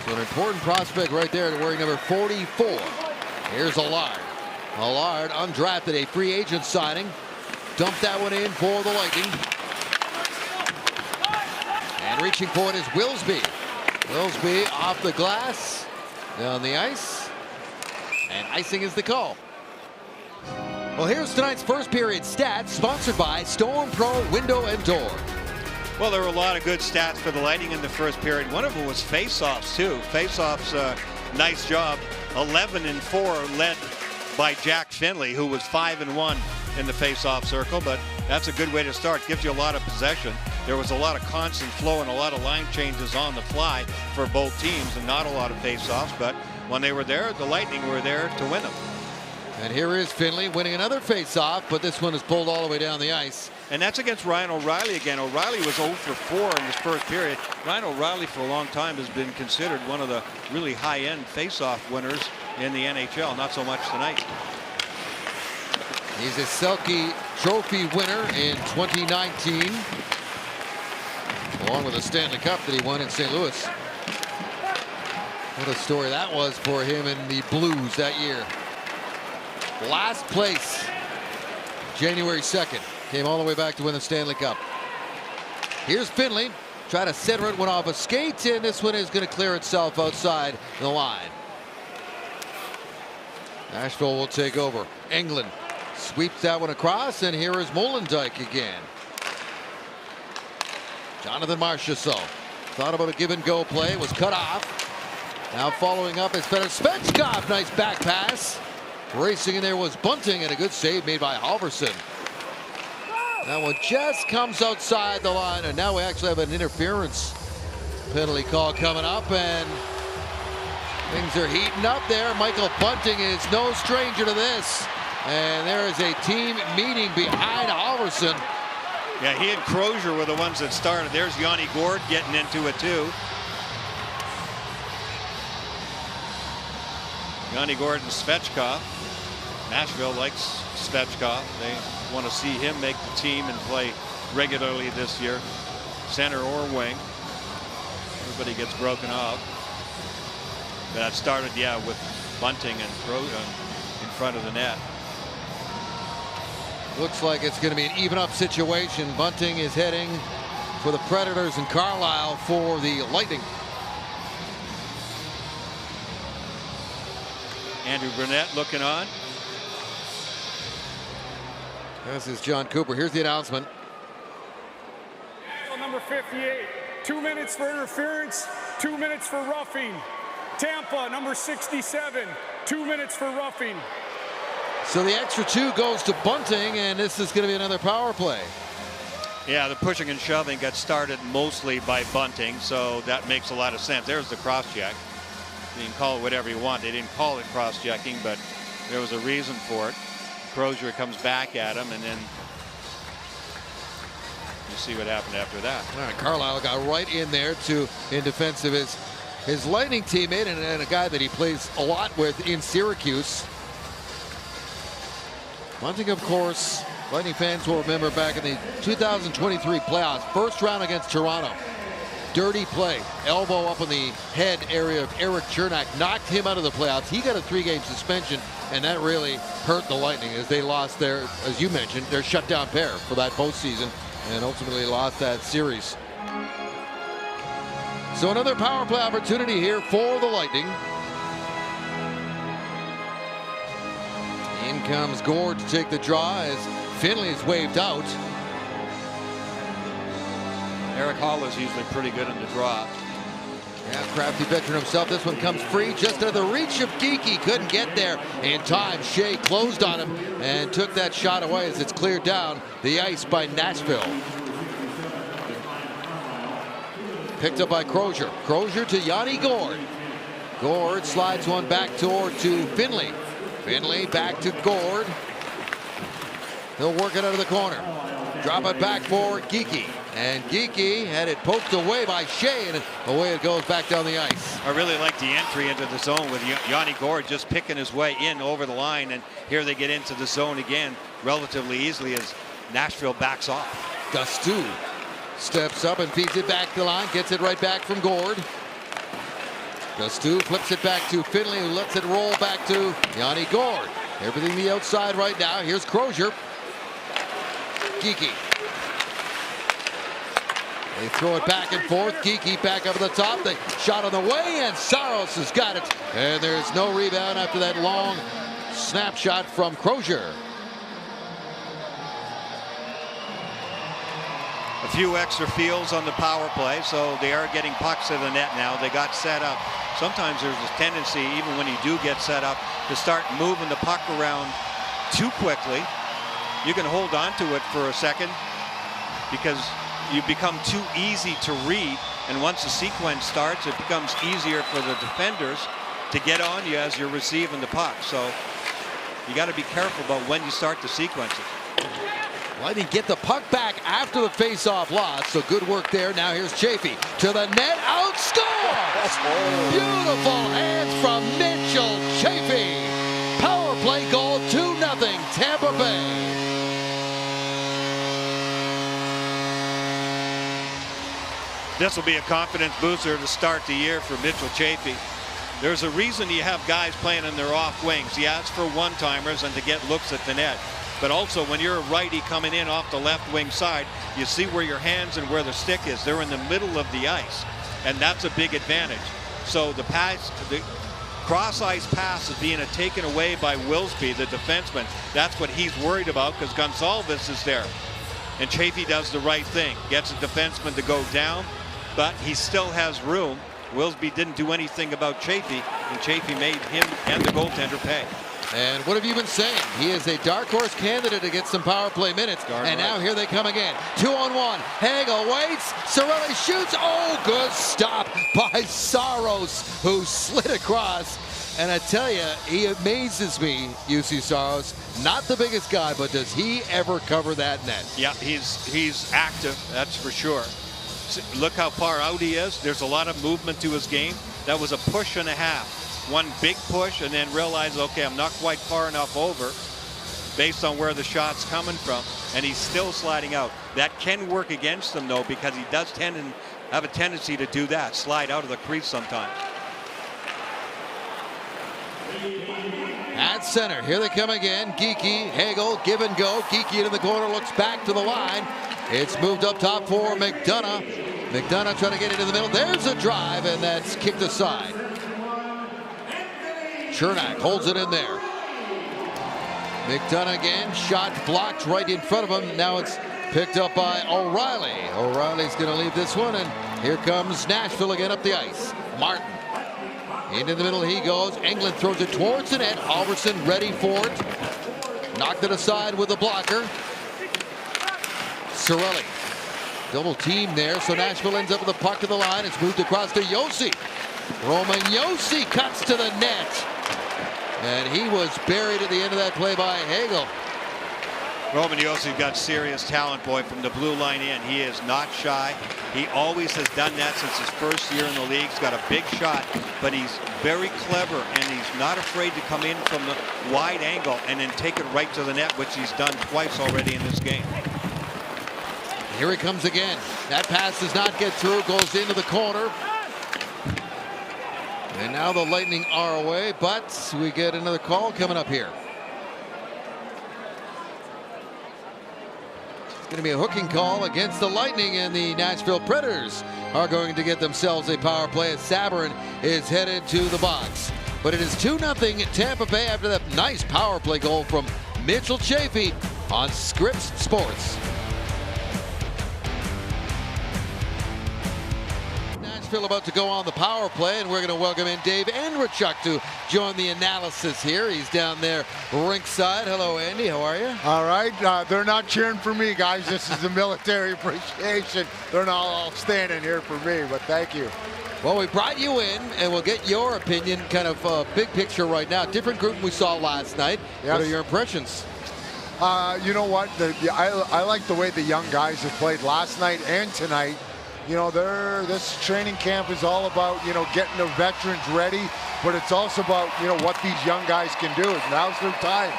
So an important prospect right there to wearing number 44. Here's Allard. Allard, undrafted, a free agent signing. Dumped that one in for the Lightning. And reaching for it is Wilsby. Wilsby off the glass, down the ice, and icing is the call. Well, here's tonight's first period stats, sponsored by Storm Pro Window and Door. Well, there were a lot of good stats for the Lightning in the first period. One of them was face-offs, too. Face-offs, nice job. 11-4 led by Jack Finley, who was 5-1 in the face-off circle, but that's a good way to start. Gives you a lot of possession. There was a lot of constant flow and a lot of line changes on the fly for both teams, and not a lot of face-offs, but when they were there, the Lightning were there to win them. And here is Finley winning another face-off, but this one is pulled all the way down the ice. And that's against Ryan O'Reilly again. O'Reilly was 0 for 4 in this first period. Ryan O'Reilly for a long time has been considered one of the really high-end face-off winners in the NHL. Not so much tonight. He's a Selke Trophy winner in 2019, along with a Stanley Cup that he won in St. Louis. What a story that was for him in the Blues that year. Last place, January 2nd. Came all the way back to win the Stanley Cup. Here's Finley. Try to center it, went off a skate, and this one is going to clear itself outside the line. Nashville will take over. Englund sweeps that one across, and here is Molendyk again. Jonathan Marchessault thought about a give-and-go play, was cut off. Now following up is Fedor Svechkov. Nice back pass. Racing in there was Bunting, and a good save made by Halverson. That one just comes outside the line, and now we actually have an interference penalty call coming up, and things are heating up there. Michael Bunting is no stranger to this, and there is a team meeting behind Halverson. Yeah, he and Crozier were the ones that started. There's Yanni Gourde getting into it too. Yanni Gourde and Svechkov. Nashville likes Svechkov. They want to see him make the team and play regularly this year, center or wing. Everybody gets broken up. That started, yeah, with Bunting and Crozier in front of the net. Looks like it's going to be an even up situation. Bunting is heading for the Predators and Carlisle for the Lightning. Andrew Brunette looking on. This is John Cooper. Here's the announcement. Number 58, 2 minutes for interference, 2 minutes for roughing. Tampa, number 67, 2 minutes for roughing. So the extra 2 goes to Bunting, and this is going to be another power play. Yeah, the pushing and shoving got started mostly by Bunting, so that makes a lot of sense. There's the cross-check. You can call it whatever you want. They didn't call it cross-checking, but there was a reason for it. Crozier comes back at him, and then you see what happened after that. All right, Carlisle got right in there in defense of his Lightning teammate and a guy that he plays a lot with in Syracuse. Bunting, of course, Lightning fans will remember back in the 2023 playoffs, first round against Toronto. Dirty play, elbow up in the head area of Eric Chernak, knocked him out of the playoffs. He got a 3-game suspension, and that really hurt the Lightning as they lost their, as you mentioned, their shutdown pair for that postseason and ultimately lost that series. So another power play opportunity here for the Lightning. In comes Gord to take the draw as Finley is waved out. Eric Hall is usually pretty good in the draw. Yeah, crafty veteran himself. This one comes free just out of the reach of Geekie. Couldn't get there in time. Shea closed on him and took that shot away as it's cleared down the ice by Nashville. Picked up by Crozier. Crozier to Yanni Gord. Gord slides one back to Finley. Finley back to Gord. He'll work it out of the corner. Drop it back for Geekie. And Geekie had it poked away by Shea, and away it goes back down the ice. I really like the entry into the zone with Yanni Gord just picking his way in over the line, and here they get into the zone again relatively easily as Nashville backs off. Gustu steps up and feeds it back the line, gets it right back from Gord. Gustu flips it back to Finley, who lets it roll back to Yanni Gord. Everything the outside right now. Here's Crozier. Geekie. They throw it back and forth. Geekie back up at the top. They shot on the way, and Saros has got it. And there's no rebound after that long snapshot from Crozier. A few extra fields on the power play, so they are getting pucks to the net now. They got set up. Sometimes there's a tendency, even when you do get set up, to start moving the puck around too quickly. You can hold on to it for a second because you become too easy to read, and once the sequence starts, it becomes easier for the defenders to get on you as you're receiving the puck. So you got to be careful about when you start the sequences. Lightning get the puck back after the face-off loss, so good work there. Now here's Chaffee to the net, outscores! Beautiful hands from Mitchell Chaffee. Power play goal, 2-0 Tampa Bay. This will be a confidence booster to start the year for Mitchell Chaffee. There's a reason you have guys playing in their off wings. Yeah, it's for one-timers and to get looks at the net. But also when you're a righty coming in off the left wing side, you see where your hands and where the stick is. They're in the middle of the ice, and that's a big advantage. So the pass, the cross-ice pass is being taken away by Wilsby, the defenseman. That's what he's worried about because Gonsalves is there. And Chaffee does the right thing, gets a defenseman to go down, but he still has room. Wilsby didn't do anything about Chaffee, and Chaffee made him and the goaltender pay. And what have you been saying? He is a dark horse candidate to get some power play minutes. And now here they come again. 2-on-1. Hagel waits. Cirelli shoots. Oh, good stop by Saros, who slid across. And I tell you, he amazes me, UC Saros. Not the biggest guy, but does he ever cover that net? Yeah, he's active, that's for sure. Look how far out he is. There's a lot of movement to his game. That was a push and a half. One big push and then realize, okay, I'm not quite far enough over based on where the shot's coming from, and he's still sliding out. That can work against him, though, because he does have a tendency to do that, slide out of the crease sometimes. At center, here they come again. Geekie, Hagel, give and go. Geekie into the corner, looks back to the line. It's moved up top for McDonough. McDonough trying to get into the middle. There's a drive, and that's kicked aside. Chernak holds it in there. McDonough again, shot blocked right in front of him. Now it's picked up by O'Reilly. O'Reilly's going to leave this one, and here comes Nashville again up the ice. Martin. Into the middle he goes. Engelland throws it towards the net. Halverson ready for it. Knocked it aside with a blocker. Cirelli. Double team there, so Nashville ends up with the puck to the line. It's moved across to Josi. Roman Josi cuts to the net. And he was buried at the end of that play by Hagel. Roman Josi got serious talent, boy, from the blue line in. He is not shy. He always has done that since his first year in the league. He's got a big shot, but he's very clever, and he's not afraid to come in from the wide angle and then take it right to the net, which he's done twice already in this game. Here he comes again. That pass does not get through, goes into the corner. And now the Lightning are away, but we get another call coming up here. It's going to be a hooking call against the Lightning, and the Nashville Predators are going to get themselves a power play as Sabourin is headed to the box. But it is 2-0 Tampa Bay after that nice power play goal from Mitchell Chaffee on Scripps Sports. Nashville about to go on the power play, and we're going to welcome in Dave Andreychuk to join the analysis here. He's down there rinkside. Hello, Andy. How are you? All right. They're not cheering for me, guys. This is the military appreciation. They're not all standing here for me, but thank you. Well, we brought you in, and we'll get your opinion, kind of big picture right now. Different group we saw last night. Yes. What are your impressions? You know what? I like the way the young guys have played last night and tonight. You know, this training camp is all about, you know, getting the veterans ready, but it's also about, you know, what these young guys can do. Now's their time.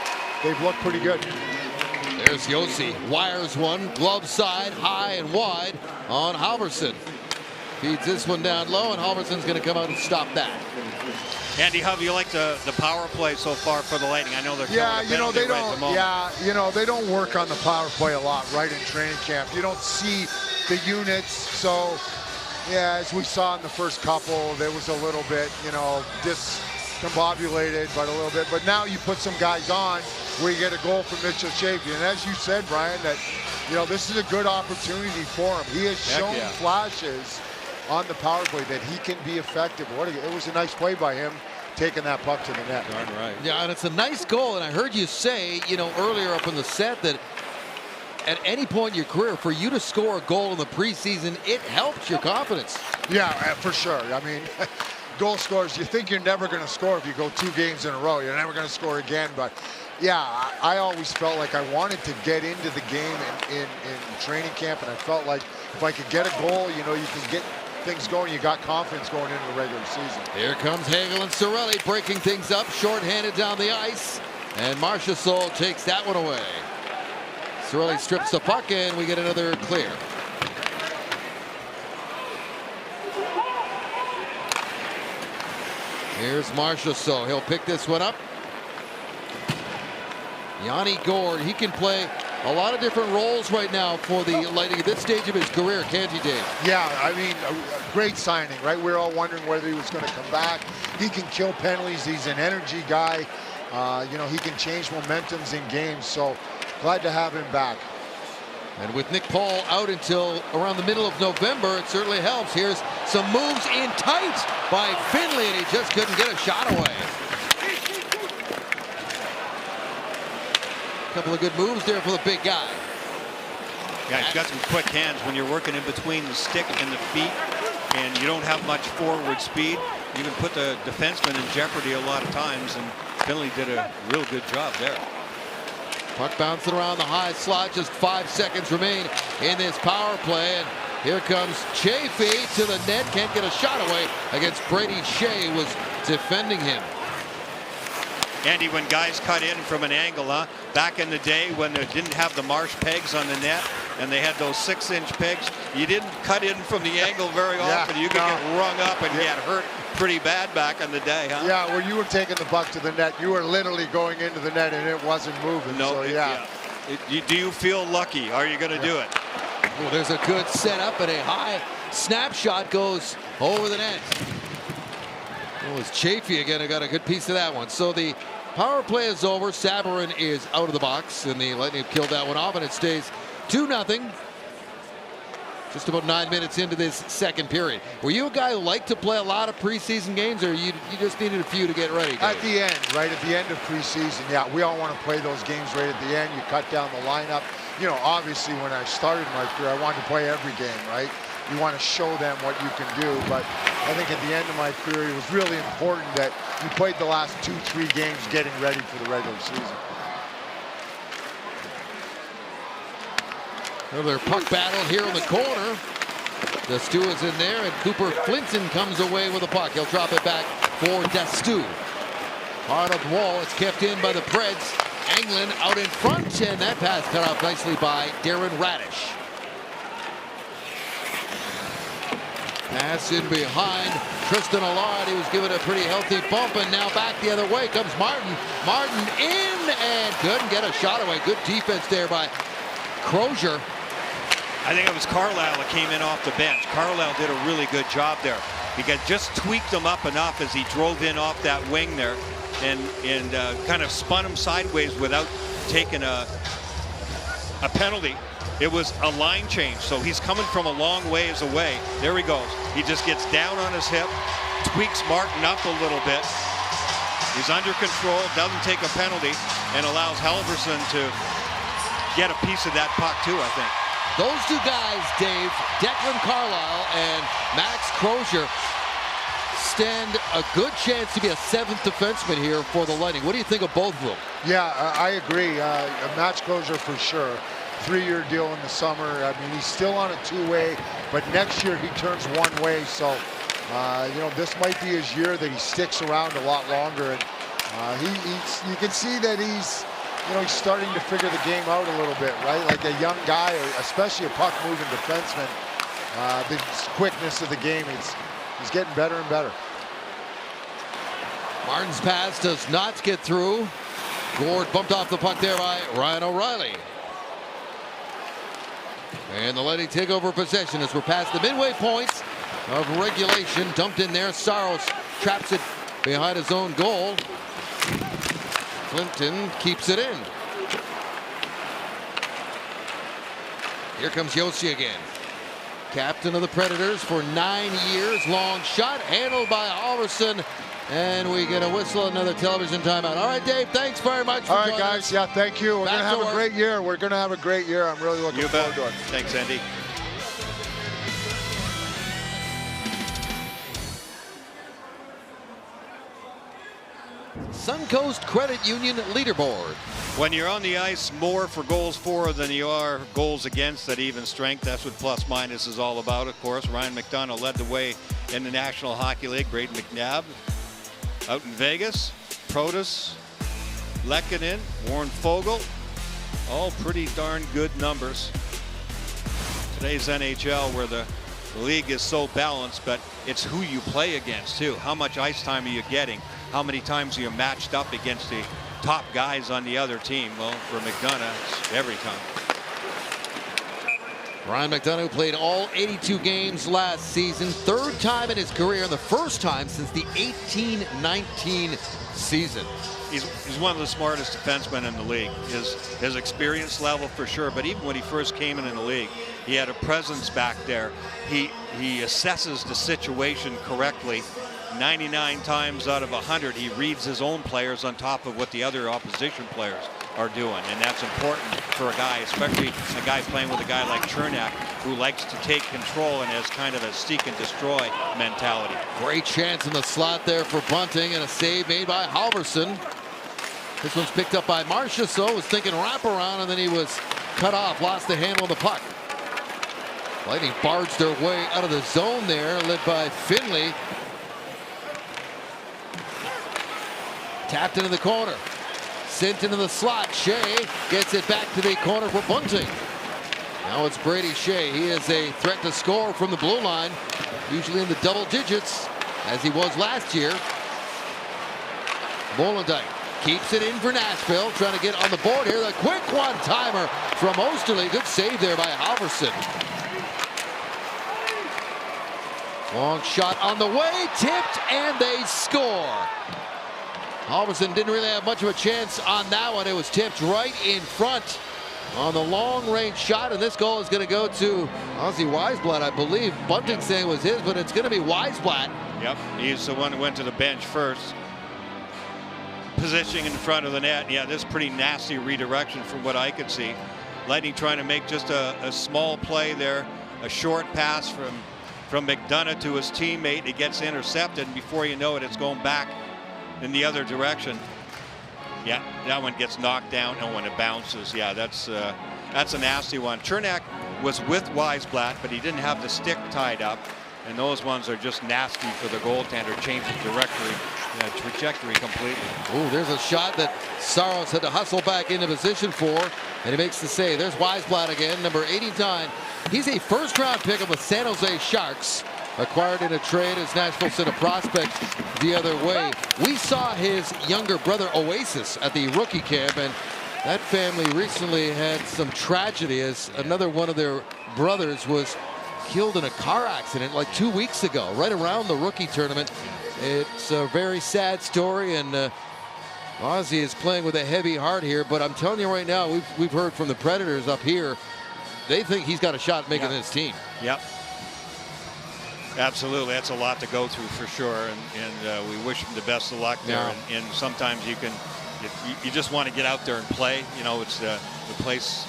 They've looked pretty good. There's Josi. Wires one. Glove side, high and wide on Halverson. Feeds this one down low, and Halverson's going to come out and stop that. Andy, how do you like the power play so far for the Lightning? I know they're you know, they don't. Yeah, you know, they don't work on the power play a lot, right, in training camp. You don't see the units, so yeah, as we saw in the first couple, there was a little bit, you know, discombobulated, but a little bit. But now you put some guys on where you get a goal from Mitchell Chaffee, and as you said, Brian, that, you know, this is a good opportunity for him. He has shown flashes on the power play that he can be effective. It was a nice play by him, taking that puck to the net. Darn right. Yeah, and it's a nice goal, and I heard you say, you know, earlier up in the set that at any point in your career, for you to score a goal in the preseason, it helps your confidence. Yeah, for sure. I mean, goal scorers, you think you're never going to score if you go 2 games in a row. You're never going to score again. But, yeah, I always felt like I wanted to get into the game in training camp, and I felt like if I could get a goal, you know, you can get things going. You got confidence going into the regular season. Here comes Hagel and Cirelli breaking things up, shorthanded down the ice, and Marchessault takes that one away. Cirelli strips the puck, and we get another clear. Here's Marchessault. He'll pick this one up. Yanni Gourde, he can play a lot of different roles right now for the Lightning at this stage of his career, can't he, Dave? Yeah, I mean, a great signing, right? We were all wondering whether he was going to come back. He can kill penalties. He's an energy guy. You know, he can change momentums in games, so glad to have him back. And with Nick Paul out until around the middle of November, it certainly helps. Here's some moves in tight by Finley, and he just couldn't get a shot away. Couple of good moves there for the big guy. Yeah, he's got some quick hands when you're working in between the stick and the feet, and you don't have much forward speed. You can put the defenseman in jeopardy a lot of times, and Finley did a real good job there. Puck bouncing around the high slot. Just 5 seconds remain in this power play, and here comes Chaffee to the net. Can't get a shot away against Brady Shea, who was defending him. Andy, when guys cut in from an angle, back in the day when they didn't have the Marsh pegs on the net, and they had those 6-inch pegs. You didn't cut in from the angle very often. You could get rung up and get hurt pretty bad back in the day, huh? Yeah, when you were taking the puck to the net, you were literally going into the net and it wasn't moving. No, so, do you feel lucky? Are you going to do it? Well, there's a good setup and a high snapshot goes over the net. It was Chafee again who got a good piece of that one. So the power play is over. Sabourin is out of the box, and the Lightning have killed that one off, and it stays 2-0. Just about 9 minutes into this second period. Were you a guy who liked to play a lot of preseason games, or you just needed a few to get ready? Dave? At the end, right at the end of preseason, yeah, we all want to play those games right at the end. You cut down the lineup. You know, obviously when I started my career, I wanted to play every game, right? You want to show them what you can do, but I think at the end of my career, it was really important that you played the last 2-3 games getting ready for the regular season. Another puck battle here in the corner. Destu is in there, and Cooper Flinton comes away with the puck. He'll drop it back for Destu. Hard up the wall. It's kept in by the Preds. Englund out in front, and that pass cut off nicely by Darren Radish. Pass in behind Tristan Allard. He was given a pretty healthy bump, and now back the other way comes Martin. Martin in and couldn't get a shot away. Good defense there by Crozier. I think it was Carlisle that came in off the bench. Carlisle did a really good job there. He just tweaked him up enough as he drove in off that wing there and kind of spun him sideways without taking a penalty. It was a line change, so he's coming from a long ways away. There he goes. He just gets down on his hip, tweaks Martin up a little bit. He's under control, doesn't take a penalty, and allows Halverson to get a piece of that puck too, I think. Those two guys, Dave, Declan Carlisle and Max Crozier, stand a good chance to be a 7th defenseman here for the Lightning. What do you think of both of them? Yeah, I agree. Max Crozier for sure. 3-year deal in the summer. I mean, he's still on a 2-way, but next year he turns 1-way. So, you know, this might be his year that he sticks around a lot longer. And you can see that he's starting to figure the game out a little bit, right? Like a young guy, especially a puck-moving defenseman. The quickness of the game, he's getting better and better. Martin's pass does not get through. Gord bumped off the puck there by Ryan O'Reilly. And the Lightning take over possession as we're past the midway points of regulation. Dumped in there. Saros traps it behind his own goal. Flinton keeps it in. Here comes Josi again. Captain of the Predators for 9 years. Long shot handled by Halverson. And we get a whistle, another television timeout. All right, Dave, thanks very much for joining us. Yeah, thank you. We're going to have a great year. We're going to have a great year. I'm really looking forward to it. Thanks, Andy. Suncoast Credit Union leaderboard. When you're on the ice, more for goals for than you are goals against at even strength. That's what plus minus is all about, of course. Ryan McDonough led the way in the National Hockey League. Braden McNabb out in Vegas. Protas, Lehkonen, Warren Foegele. All pretty darn good numbers. Today's NHL, where the league is so balanced, but it's who you play against too. How much ice time are you getting? How many times are you matched up against the top guys on the other team? Well, for McDonough, it's every time. Ryan McDonough played all 82 games last season. 3rd time in his career and the 1st time since the 18-19 season. He's one of the smartest defensemen in the league. His experience level for sure, but even when he first came in the league, he had a presence back there. He assesses the situation correctly. 99 times out of 100, he reads his own players on top of what the other opposition players are doing, and that's important for a guy, especially a guy playing with a guy like Chernak, who likes to take control and has kind of a seek and destroy mentality. Great chance in the slot there for Bunting, and a save made by Halverson. This one's picked up by Marchessault. Was thinking wraparound, and then he was cut off, lost the handle of the puck. Lightning barged their way out of the zone there, led by Finley. Tapped into the corner. Sent into the slot. Shea gets it back to the corner for Bunting. Now it's Brady Shea. He is a threat to score from the blue line, usually in the double digits, as he was last year. Molendyk keeps it in for Nashville, trying to get on the board here. The quick one-timer from Osterley. Good save there by Halverson. Long shot on the way, tipped, and they score. Halverson didn't really have much of a chance on that one. It was tipped right in front on the long-range shot, and this goal is going to go to Ozzy Weisblatt, I believe. Bunting saying it was his, but it's going to be Weisblatt. Yep, he's the one who went to the bench first. Positioning in front of the net. Yeah, this is pretty nasty redirection from what I could see. Lightning trying to make just a small play there. A short pass from McDonough to his teammate. It gets intercepted, and before you know it, it's going back in the other direction. Yeah, that one gets knocked down, and when it bounces, yeah, that's a nasty one. Cernak was with Weisblatt, but he didn't have the stick tied up, and those ones are just nasty for the goaltender. Change the trajectory completely. Ooh, there's a shot that Saros had to hustle back into position for, and he makes the save. There's Weisblatt again, number 89. He's a first-round pick of the San Jose Sharks, acquired in a trade as Nashville sent a prospect the other way. We saw his younger brother Oasis at the rookie camp, and that family recently had some tragedy as another one of their brothers was killed in a car accident like 2 weeks ago, right around the rookie tournament. It's a very sad story, and Ozzy is playing with a heavy heart here, but I'm telling you right now, we've heard from the Predators up here, they think he's got a shot making this team. Yep. Absolutely, that's a lot to go through for sure, and we wish him the best of luck there. And sometimes you just want to get out there and play. You know, it's the place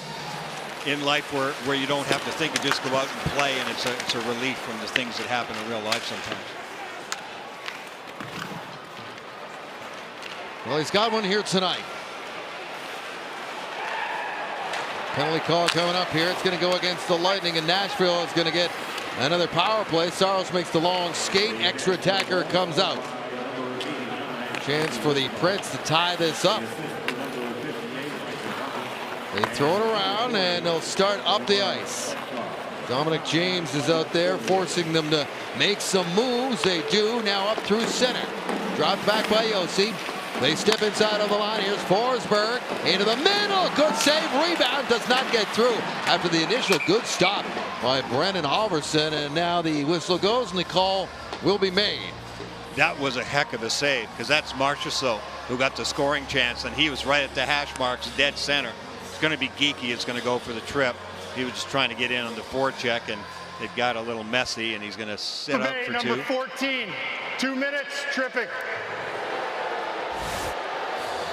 in life where you don't have to think and just go out and play, and it's a relief from the things that happen in real life sometimes. Well, he's got one here tonight. Penalty call coming up here. It's going to go against the Lightning, and Nashville is going to get another power play. Saros makes the long skate. Extra attacker comes out. Chance for the Preds to tie this up. They throw it around, and they'll start up the ice. Dominic James is out there forcing them to make some moves. They do. Now up through center. Dropped back by Josi. They step inside of the line. Here's Forsberg into the middle. Good save. Rebound does not get through after the initial good stop by Brendan Halverson. And now the whistle goes and the call will be made. That was a heck of a save, because that's Marchessault who got the scoring chance, and he was right at the hash marks, dead center. It's going to be Geekie. It's going to go for the trip. He was just trying to get in on the forecheck, and it got a little messy, and he's going to sit up for two. Number 14, 2 minutes, tripping.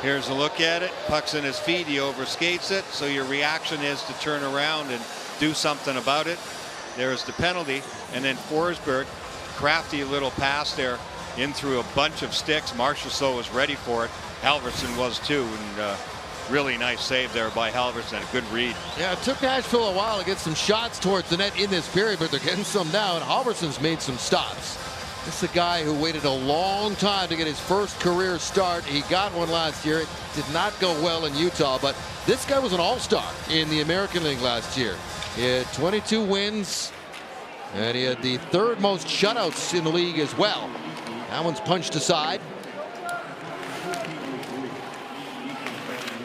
Here's a look at it. Puck's in his feet. He overskates it. So your reaction is to turn around and do something about it. There's the penalty. And then Forsberg, crafty little pass there in through a bunch of sticks. Marchessault was ready for it. Halverson was too. And really nice save there by Halverson. A good read. Yeah, it took Nashville a while to get some shots towards the net in this period, but they're getting some now. And Halverson's made some stops. This is a guy who waited a long time to get his first career start. He got one last year. It did not go well in Utah, but this guy was an all-star in the American League last year. He had 22 wins, and he had the third most shutouts in the league as well. That one's punched aside.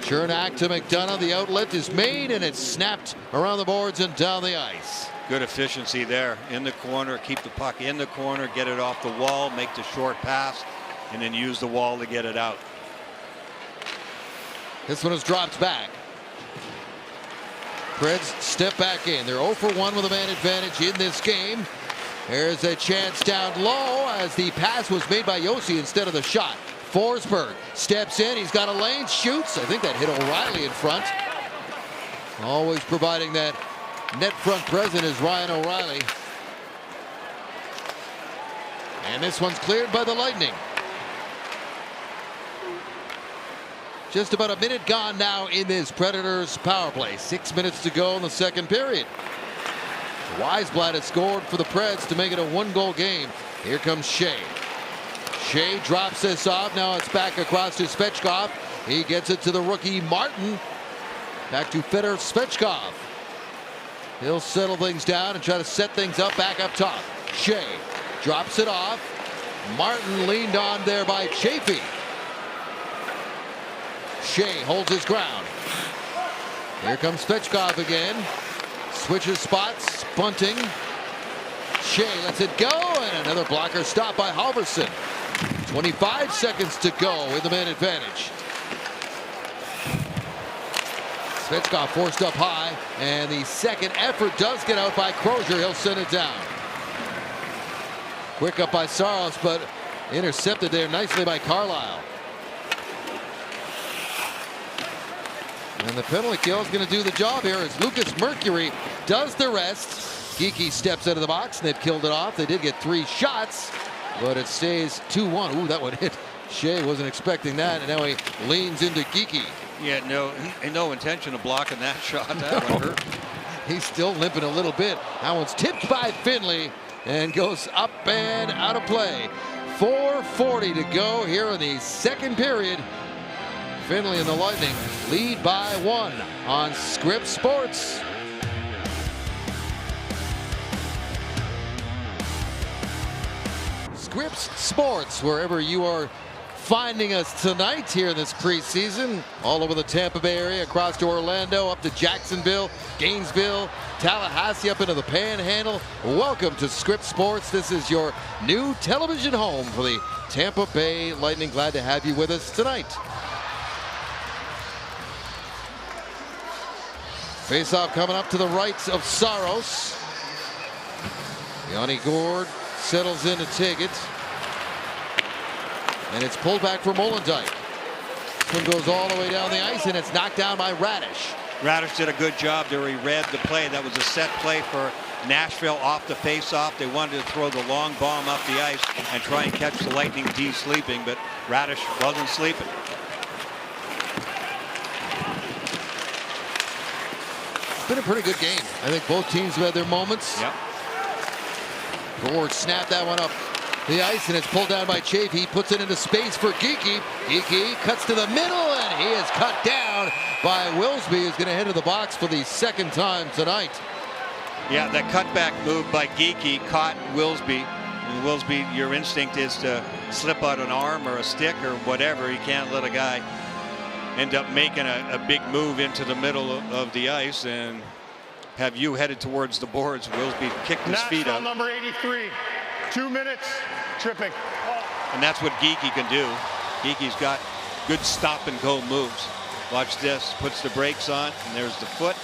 Cernak to McDonough. The outlet is made, and it's snapped around the boards and down the ice. Good efficiency there in the corner. Keep the puck in the corner, get it off the wall, make the short pass, and then use the wall to get it out. This one is dropped back. Preds step back in. They're 0 for 1 with a man advantage in this game. There's a chance down low as the pass was made by Josi instead of the shot. Forsberg steps in. He's got a lane, shoots. I think that hit O'Reilly in front. Always providing that net front present is Ryan O'Reilly. And this one's cleared by the Lightning. Just about a minute gone now in this Predators power play. 6 minutes to go in the second period. Weisblatt has scored for the Preds to make it a one-goal game. Here comes Shea. Shea drops this off. Now it's back across to Svechkov. He gets it to the rookie Martin. Back to Fedor Svechkov. He'll settle things down and try to set things up back up top. Shea drops it off. Martin leaned on there by Chafee. Shea holds his ground. Here comes Svechkov again. Switches spots. Bunting. Shea lets it go, and another blocker stop by Halverson. 25 seconds to go with the man advantage. Svechkov forced up high, and the second effort does get out by Crozier. He'll send it down. Quick up by Saros, but intercepted there nicely by Carlisle. And the penalty kill is going to do the job here as Lucas Mercury does the rest. Geekie steps out of the box, and they've killed it off. They did get 3 shots, but it stays 2-1. Ooh, that one hit. Shea wasn't expecting that, and now he leans into Geekie. Yeah, no intention of blocking that shot. That one hurt. He's still limping a little bit. That one's tipped by Finley and goes up and out of play. 4:40 to go here in the second period. Finley and the Lightning lead by 1 on Scripps Sports. Scripps Sports, wherever you are finding us tonight here in this preseason, all over the Tampa Bay area, across to Orlando, up to Jacksonville, Gainesville, Tallahassee, up into the Panhandle. Welcome to Scripps Sports. This is your new television home for the Tampa Bay Lightning. Glad to have you with us tonight. Face-off coming up to the right of Saros. Yanni Gourde settles in to take it. And it's pulled back for Molendyk. This one goes all the way down the ice, and it's knocked down by Radish. Radish did a good job there. He read the play. That was a set play for Nashville off the face-off. They wanted to throw the long bomb up the ice and try and catch the Lightning D sleeping, but Radish wasn't sleeping. It's been a pretty good game. I think both teams have had their moments. Yep. Gourde snapped that one up the ice, and it's pulled down by Chafee. He puts it into space for Geekie. Geekie cuts to the middle, and he is cut down by Wilsby, who's going to head to the box for the second time tonight. Yeah, that cutback move by Geekie caught Wilsby. And Wilsby, your instinct is to slip out an arm or a stick or whatever. You can't let a guy end up making a big move into the middle of the ice and have you headed towards the boards. Wilsby kicked his feet out. Number 83, 2 minutes, tripping. And that's what Geekie can do. Geekie's got good stop and go moves. Watch this, puts the brakes on, and there's the foot.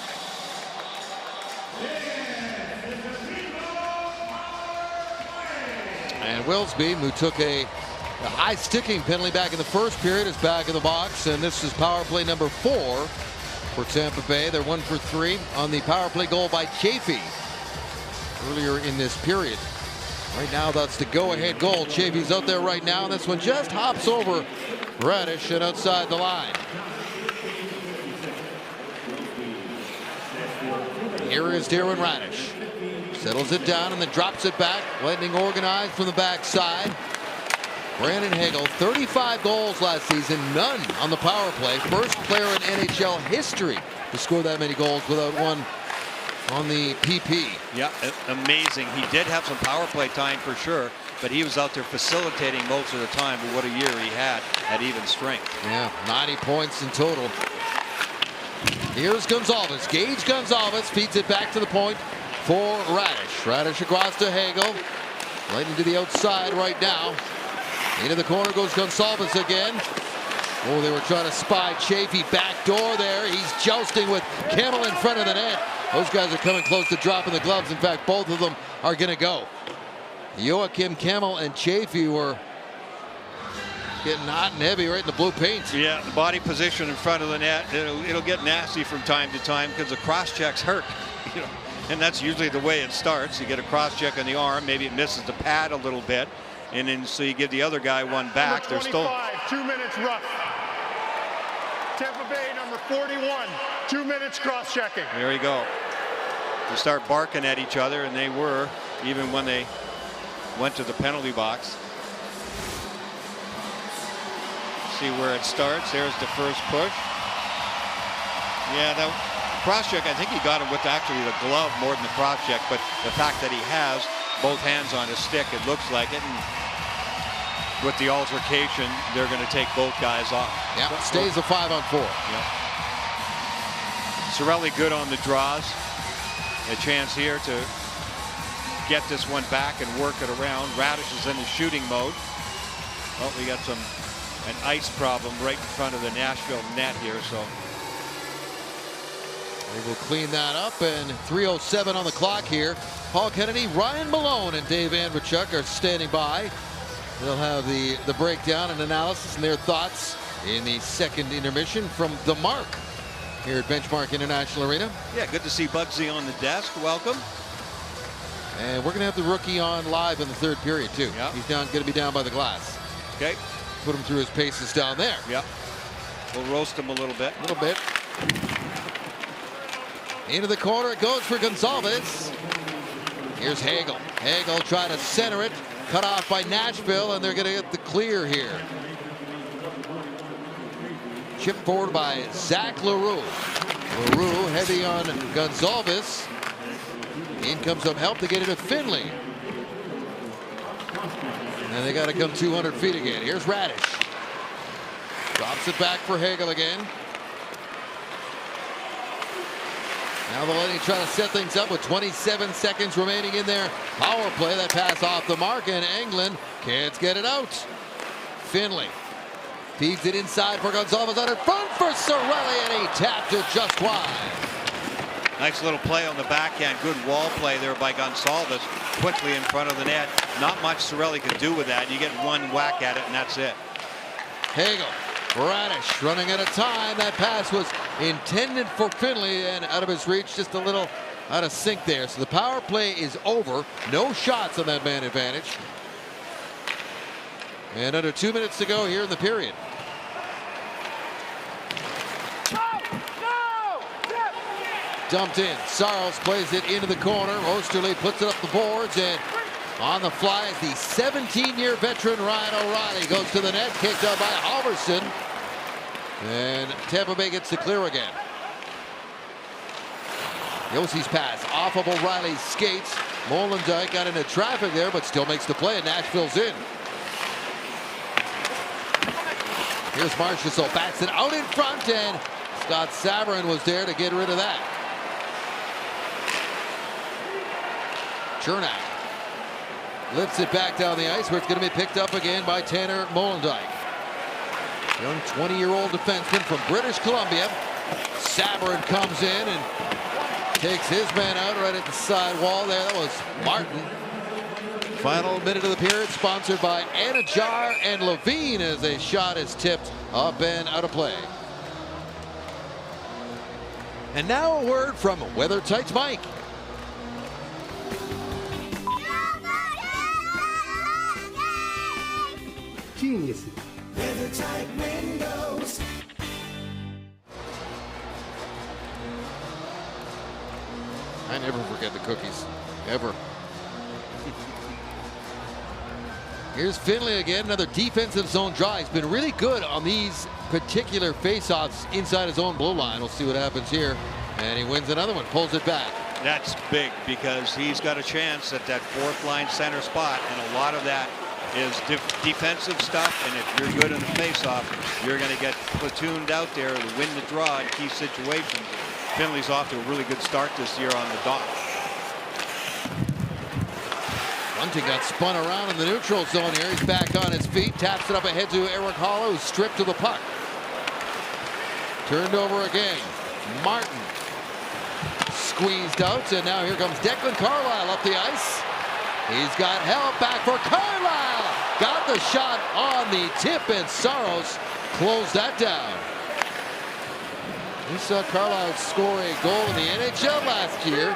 And Wilsby, who took a high sticking penalty back in the first period, is back in the box, and this is power play number 4 for Tampa Bay. They're 1 for 3 on the power play goal by Chafee earlier in this period. Right now, that's the go-ahead goal. Chafee's out there right now, and this one just hops over Radish and outside the line. Here is Darren Radish. Settles it down and then drops it back. Lightning organized from the backside. Brandon Hagel, 35 goals last season, none on the power play. First player in NHL history to score that many goals without one on the PP. Yeah, amazing. He did have some power play time for sure, but he was out there facilitating most of the time. But what a year he had at even strength. Yeah, 90 points in total. Here's Gonzalez. Gage Gonzalez feeds it back to the point for Radish. Radish across to Hagel. Lightning to the outside right now. Into the corner goes Gonzalez again. Oh, they were trying to spy Chafee back door there. He's jousting with Camel in front of the net. Those guys are coming close to dropping the gloves. In fact, both of them are going to go. Joakim Camel and Chafee were getting hot and heavy right in the blue paint. Yeah, the body position in front of the net, it'll get nasty from time to time because the cross checks hurt. You know, and that's usually the way it starts. You get a cross check on the arm, maybe it misses the pad a little bit, and then so you give the other guy one back. Number 25, 2 minutes rough. Tampa Bay, number 41, 2 minutes cross checking. There you go. They start barking at each other, and they were, even when they went to the penalty box. See where it starts. There's the first push. Yeah, cross check, I think he got him with actually the glove more than the cross check, but the fact that he has both hands on his stick, it looks like it. And with the altercation, they're going to take both guys off. Yeah, stays a 5-on-4. Yeah. Cirelli good on the draws. A chance here to get this one back and work it around. Radish is in the shooting mode. Oh, we got an ice problem right in front of the Nashville net here, so they will clean that up, and 3:07 on the clock here. Paul Kennedy, Ryan Malone, and Dave Andreychuk are standing by. They'll have the breakdown and analysis and their thoughts in the second intermission from the Mark here at Benchmark International Arena. Yeah, good to see Bugsy on the desk. Welcome. And we're going to have the rookie on live in the third period, too. Yep. He's going to be down by the glass. Okay. Put him through his paces down there. Yep. We'll roast him a little bit. A little bit. Into the corner it goes for Gonzalez. Here's Hagel. Hagel trying to center it. Cut off by Nashville, and they're going to get the clear here. Chip forward by Zach LaRue. LaRue heavy on Gonzalez. In comes some help to get it to Finley. And they got to come 200 feet again. Here's Radish. Drops it back for Hagel again. Now the Lightning trying to set things up with 27 seconds remaining in their power play. That pass off the mark, and Engelland can't get it out. Finley feeds it inside for Gonzalez, out in front for Cirelli, and he tapped it just wide. Nice little play on the backhand. Good wall play there by Gonzalez. Quickly in front of the net. Not much Cirelli can do with that. You get one whack at it, and that's it. Hagel. Radish running out of time. That pass was intended for Finley and out of his reach, just a little out of sync there. So the power play is over. No shots on that man advantage. And under 2 minutes to go here in the period. Dumped in. Saros plays it into the corner. Osterley puts it up the boards, and on the fly is the 17-year veteran Ryan O'Reilly. Goes to the net, kicked out by Halverson. And Tampa Bay gets the clear again. Yossi's pass off of O'Reilly's skates. Molendyk got into traffic there, but still makes the play, and Nashville's in. Here's Marchessault, bats it out in front, and Scott Sabourin was there to get rid of that. Cernak lifts it back down the ice, where it's going to be picked up again by Tanner Molendyk. Young 20-year-old defenseman from British Columbia. Sabourin comes in and takes his man out right at the side wall there. That was Martin. Final minute of the period, sponsored by Anajar and Levine, as a shot is tipped up and out of play. And now a word from Weather Tights Mike. Geniuses. WeatherTight windows. I never forget the cookies, ever. Here's Finley again, another defensive zone draw. He's been really good on these particular faceoffs inside his own blue line. We'll see what happens here. And he wins another one, pulls it back. That's big, because he's got a chance at that fourth line center spot, and a lot of that is defensive stuff, and if you're good in the faceoff, you're going to get platooned out there to win the draw in key situations. Finley's off to a really good start this year on the dot. Bunting got spun around in the neutral zone here. He's back on his feet, taps it up ahead to Eric Haula, who's stripped to the puck. Turned over again. Martin squeezed out, and now here comes Declan Carlisle up the ice. He's got help back for Carlisle. Got the shot on the tip, and Saros closed that down. We saw Carlisle score a goal in the NHL last year.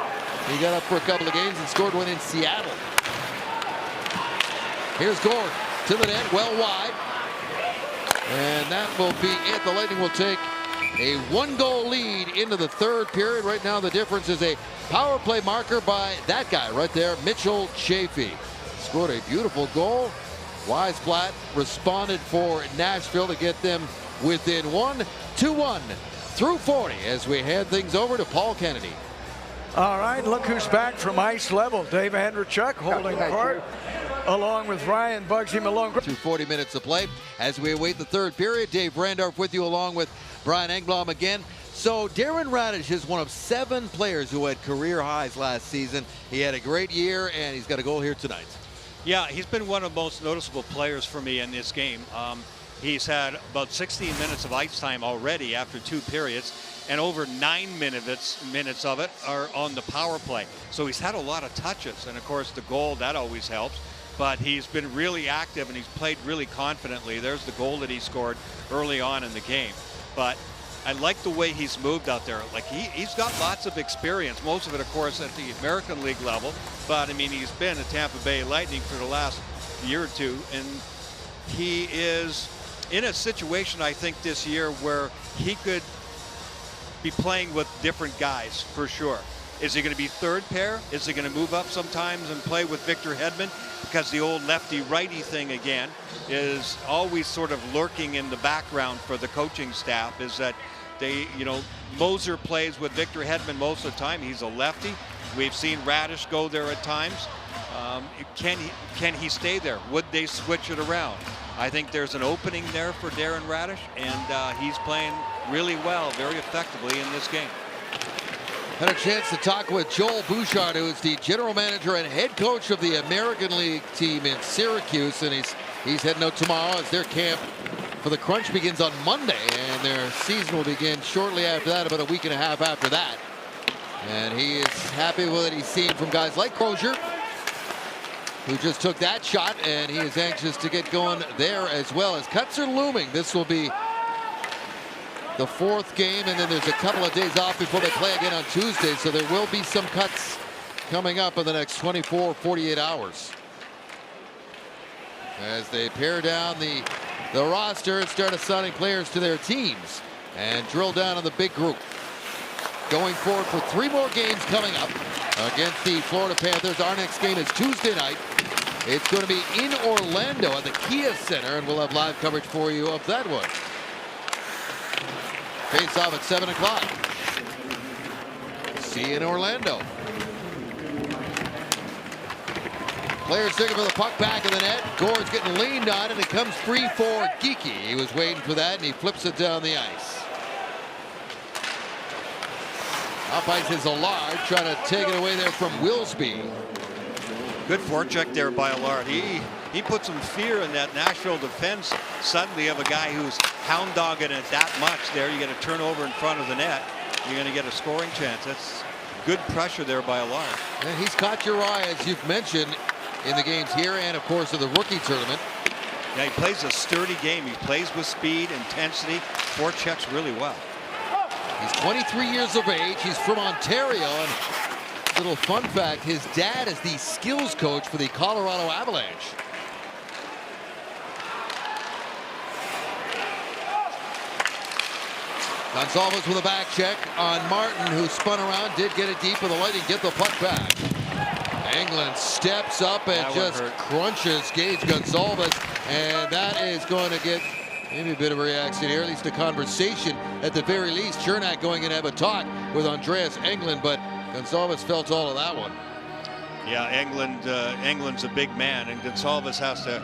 He got up for a couple of games and scored one in Seattle. Here's Gord to the net, well wide. And that will be it. The Lightning will take a one-goal lead into the third period. Right now the difference is a power play marker by that guy right there, Mitchell Chaffee. Scored a beautiful goal. Weisblatt responded for Nashville to get them within one. 2-1 through 40 as we hand things over to Paul Kennedy. All right, look who's back from ice level. Dave Andreychuk holding court along with Ryan Bugsy Malone. Through 40 minutes of play as we await the third period. Dave Randorf with you along with Brian Engblom again. So Darren Raddysh is one of 7 players who had career highs last season. He had a great year, and he's got a goal here tonight. Yeah, he's been one of the most noticeable players for me in this game. He's had about 16 minutes of ice time already after 2 periods, and over 9 minutes of it are on the power play. So he's had a lot of touches, and of course the goal, that always helps. But he's been really active and he's played really confidently. There's the goal that he scored early on in the game. But I like the way he's moved out there. Like he's got lots of experience, most of it, of course, at the American League level. But I mean, he's been at Tampa Bay Lightning for the last year or two, and he is in a situation, I think, this year where he could be playing with different guys for sure. Is he going to be third pair? Is he going to move up sometimes and play with Victor Hedman? Because the old lefty-righty thing again is always sort of lurking in the background for the coaching staff, is that they, you know, Moser plays with Victor Hedman most of the time. He's a lefty. We've seen Raddysh go there at times. Can he stay there? Would they switch it around? I think there's an opening there for Darren Raddysh, and he's playing really well, very effectively in this game. Had a chance to talk with Joel Bouchard, who is the general manager and head coach of the American League team in Syracuse, and he's heading out tomorrow as their camp for the Crunch begins on Monday, and their season will begin shortly after that, about a week and a half after that. And he is happy with what he's seen from guys like Crozier, who just took that shot, and he is anxious to get going there as well. As cuts are looming, this will be the 4th game, and then there's a couple of days off before they play again on Tuesday, so there will be some cuts coming up in the next 24, 48 hours. As they pare down the roster and start assigning players to their teams and drill down on the big group. Going forward for 3 more games coming up against the Florida Panthers. Our next game is Tuesday night. It's going to be in Orlando at the Kia Center, and we'll have live coverage for you of that one. Face off at 7 o'clock. See you in Orlando. Players looking for the puck back of the net. Gore's getting leaned on, and it comes free for Geekie. He was waiting for that, and he flips it down the ice. Up ice is Allard trying to take it away there from Wilsby. Good forecheck there by Allard. He put some fear in that Nashville defense suddenly of a guy who's hound dogging it that much there. You get a turnover in front of the net, you're going to get a scoring chance. That's good pressure there by Allard. And he's caught your eye, as you've mentioned, in the games here and, of course, in the rookie tournament. Yeah, he plays a sturdy game. He plays with speed, intensity, forechecks really well. He's 23 years of age. He's from Ontario, and little fun fact, his dad is the skills coach for the Colorado Avalanche. Gonzalez with a back check on Martin, who spun around, did get it deep for the Lightning, get the puck back. Engelland steps up and just crunches Gage Gonzalez, and that is going to get maybe a bit of a reaction here, at least a conversation at the very least. Chernak going in to have a talk with Andreas Engelland, but Gonzalez felt all of that one. Yeah, Engeland's a big man, and Gonzalez has to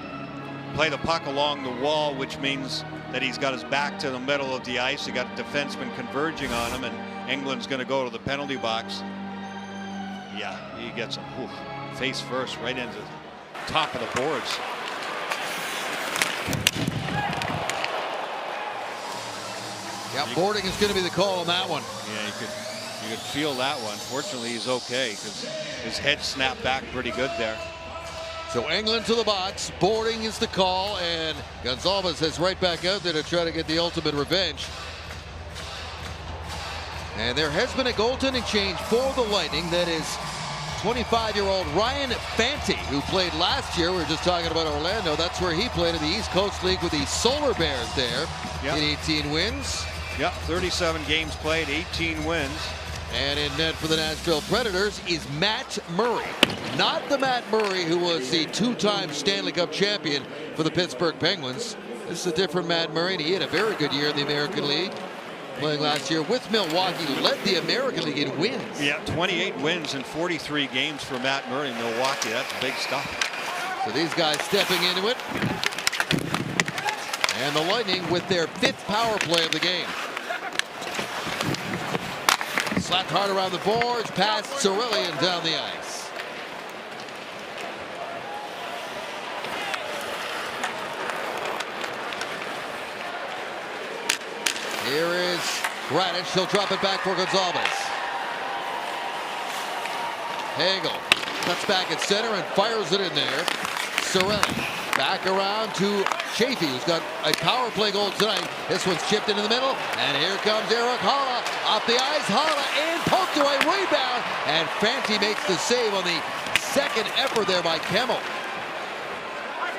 play the puck along the wall, which means that he's got his back to the middle of the ice. He got a defenseman converging on him, and Engeland's going to go to the penalty box. Yeah, he gets him face first right into the top of the boards. Yeah, boarding is going to be the call on that one. Yeah, you could feel that one. Fortunately, he's okay because his head snapped back pretty good there. So Engelland to the box. Boarding is the call, and Gonzalez is right back out there to try to get the ultimate revenge. And there has been a goaltending change for the Lightning. That is 25-year-old Ryan Fanti, who played last year. We were just talking about Orlando. That's where he played in the East Coast League with the Solar Bears there. Yep. In 18 wins. Yep, 37 games played, 18 wins. And in net for the Nashville Predators is Matt Murray. Not the Matt Murray who was the 2-time Stanley Cup champion for the Pittsburgh Penguins. This is a different Matt Murray, and he had a very good year in the American League. playing last year with Milwaukee, led the American League in wins. Yeah, 28 wins in 43 games for Matt Murray in Milwaukee. That's big stuff. So these guys stepping into it. And the Lightning with their 5th power play of the game. Slapped hard around the boards, past Cerulean down the ice. Here is Radich. He'll drop it back for Gonzalez. Hagel cuts back at center and fires it in there. Cerulean back around to Chaffee, who's got a power play goal tonight. This one's chipped into the middle, and here comes Erik Haula off the ice. Haula in, poked away, rebound, and Fanti makes the save on the second effort there by Kemmel.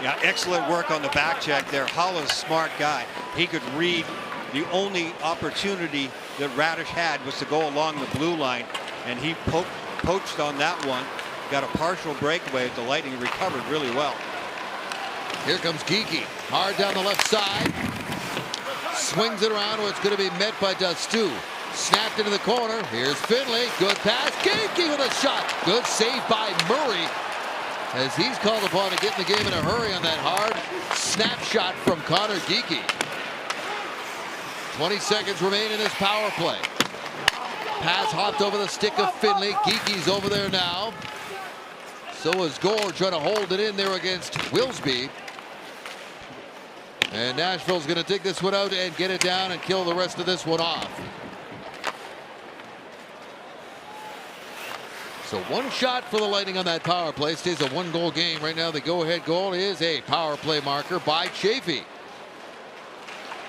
Yeah, excellent work on the back check there. Haula's a smart guy. He could read the only opportunity that Radich had was to go along the blue line, and he poached on that one. Got a partial breakaway. The Lightning recovered really well. Here comes Geekie, hard down the left side. Swings it around where it's going to be met by Dastu. Snapped into the corner. Here's Finley. Good pass. Geekie with a shot. Good save by Murray, as he's called upon to get in the game in a hurry on that hard snapshot from Connor Geekie. 20 seconds remain in this power play. Pass hopped over the stick of Finley. Geekie's over there now. So is Gore trying to hold it in there against Wilsby. And Nashville's going to take this one out and get it down and kill the rest of this one off. So one shot for the Lightning on that power play. Stays a 1-goal game. Right now the go-ahead goal is a power play marker by Chaffee.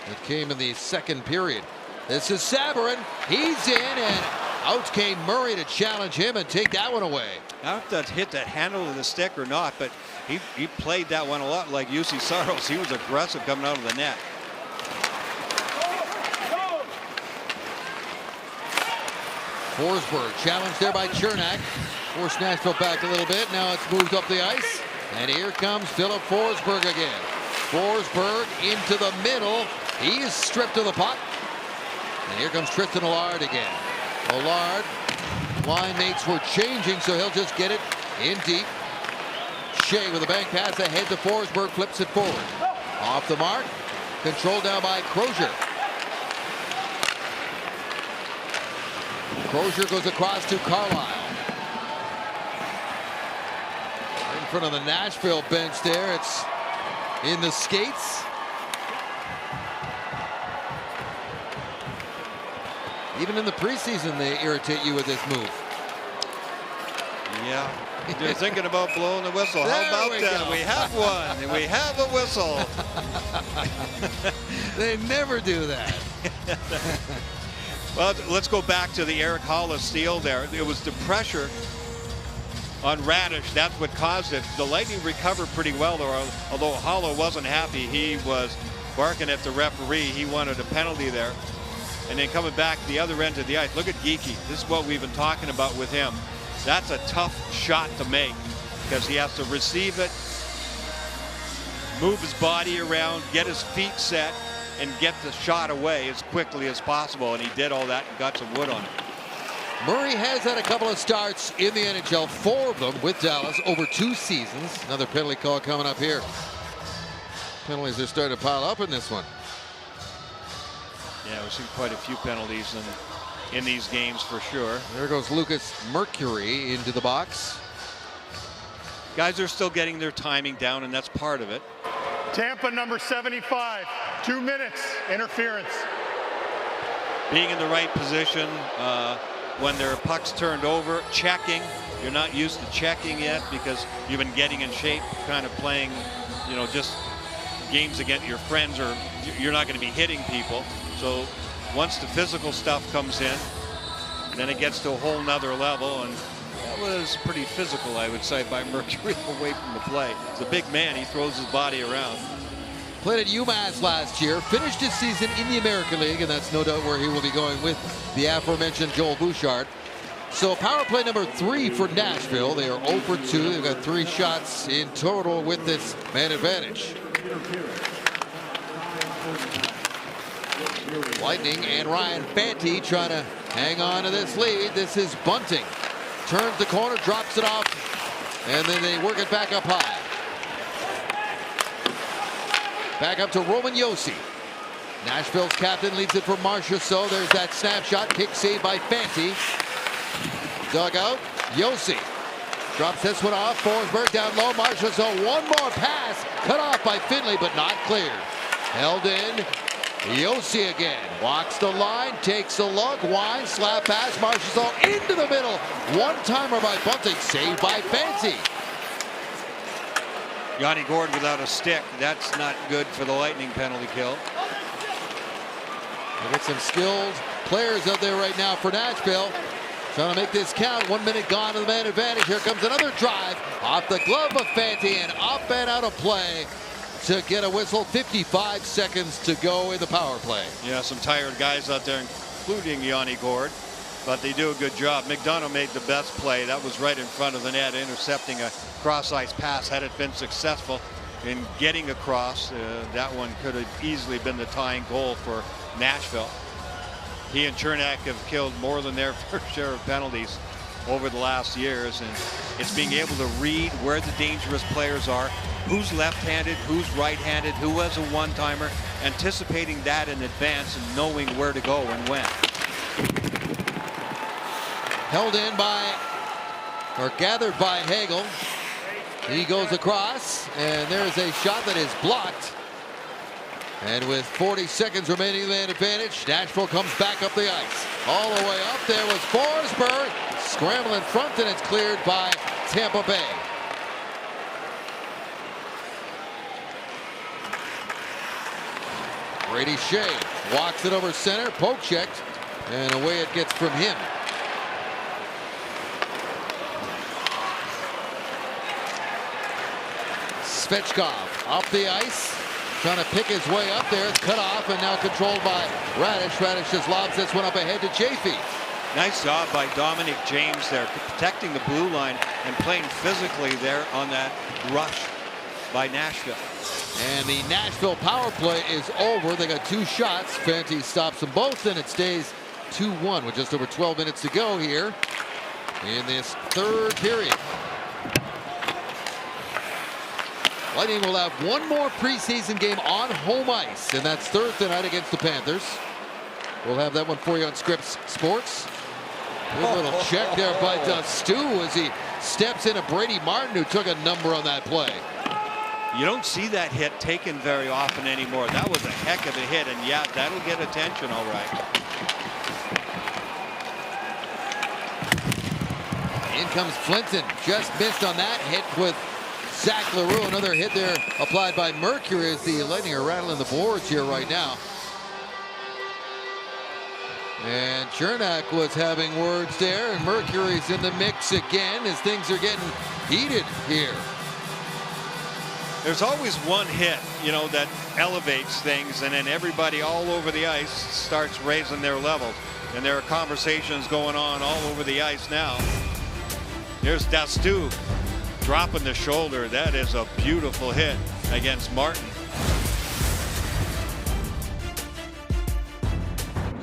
It came in the second period. This is Sabourin. He's in, and out came Murray to challenge him and take that one away. I don't know if that hit that handle of the stick or not, but he played that one a lot like Juuse Saros. He was aggressive coming out of the net. Forsberg challenged there by Chernak. Forced Nashville back a little bit. Now it's moved up the ice. And here comes Philip Forsberg again. Forsberg into the middle. He is stripped of the puck. And here comes Tristan Allard again. Allard, line mates were changing, so he'll just get it in deep. Shea with a bank pass ahead to Forsberg, flips it forward. Off the mark, controlled now by Crozier. Crozier goes across to Carlisle. In front of the Nashville bench there, it's in the skates. Even in the preseason, they irritate you with this move. Yeah, you're thinking about blowing the whistle. How about that? We have one, and we have a whistle. They never do that. Well, let's go back to the Erik Haula steal there. It was the pressure on Radich. That's what caused it. The Lightning recovered pretty well, though. Although Haula wasn't happy, he was barking at the referee. He wanted a penalty there. And then coming back the other end of the ice. Look at Geekie. This is what we've been talking about with him. That's a tough shot to make because he has to receive it, move his body around, get his feet set, and get the shot away as quickly as possible. And he did all that and got some wood on it. Murray has had a couple of starts in the NHL, 4 of them with Dallas over 2 seasons. Another penalty call coming up here. Penalties are starting to pile up in this one. Yeah, we've seen quite a few penalties in these games for sure. There goes Lucas Mercury into the box. Guys are still getting their timing down, and that's part of it. Tampa number 75, 2 minutes, interference. Being in the right position when there are pucks turned over, checking. You're not used to checking yet because you've been getting in shape, kind of playing, you know, just games against your friends, or you're not going to be hitting people. So once the physical stuff comes in, then it gets to a whole nother level, and that was pretty physical, I would say, by Mercury away from the play. He's a big man. He throws his body around. Played at UMass last year, finished his season in the American League, and that's no doubt where he will be going with the aforementioned Joel Bouchard. So power play number 3 for Nashville. They are 0 for 2. They've got 3 shots in total with this man advantage. Lightning and Ryan Fanti trying to hang on to this lead. This is Bunting. Turns the corner, drops it off, and then they work it back up high. Back up to Roman Josi. Nashville's captain leaves it for Marchessault. There's that snapshot. Kick save by Fanti. Dugout. Josi drops this one off. Forsberg down low. Marchessault. One more pass. Cut off by Finley, but not cleared. Held in. Josi again. Walks the line. Takes a look. Winds. Slap pass. Marchessault into the middle. One-timer by Bunting. Saved by Fanti. Yanni Gourde without a stick. That's not good for the Lightning penalty kill. They get some skilled players out there right now for Nashville. Trying to make this count. 1 minute gone to the man advantage. Here comes another drive off the glove of Fanti and up and out of play to get a whistle. 55 seconds to go in the power play. Yeah, some tired guys out there, including Yanni Gourde, but they do a good job. McDonough made the best play. That was right in front of the net, intercepting a cross-ice pass. Had it been successful in getting across, that one could have easily been the tying goal for Nashville. He and Cernak have killed more than their fair share of penalties over the last years, and it's being able to read where the dangerous players are, who's left-handed, who's right-handed, who has a one-timer, anticipating that in advance and knowing where to go and when. Held in by, or gathered by Hagel. He goes across, and there's a shot that is blocked. And with 40 seconds remaining in the advantage, Nashville comes back up the ice. All the way up there was Forsberg. Scramble in front, and it's cleared by Tampa Bay. Brady Shea walks it over center, poke checked, and away it gets from him. Svechkov off the ice, trying to pick his way up there. It's cut off and now controlled by Radish. Radish just lobs this one up ahead to Chaffee. Nice job by Dominic James there, protecting the blue line and playing physically there on that rush by Nashville. And the Nashville power play is over. They got 2 shots. Fanti stops them both, and it stays 2-1 with just over 12 minutes to go here in this third period. Lightning will have one more preseason game on home ice, and that's Thursday night against the Panthers. We'll have that one for you on Scripps Sports. Good little check there by Stu as he steps into Brady Martin, who took a number on that play. You don't see that hit taken very often anymore. That was a heck of a hit, and yeah, that'll get attention all right. In comes Flinton, just missed on that hit with Zach LaRue. Another hit there applied by Mercury as the Lightning are rattling the boards here right now. And Cernak was having words there, and Mercury's in the mix again as things are getting heated here. There's always one hit, you know, that elevates things, and then everybody all over the ice starts raising their levels. And there are conversations going on all over the ice now. Here's Dastu dropping the shoulder. That is a beautiful hit against Martin.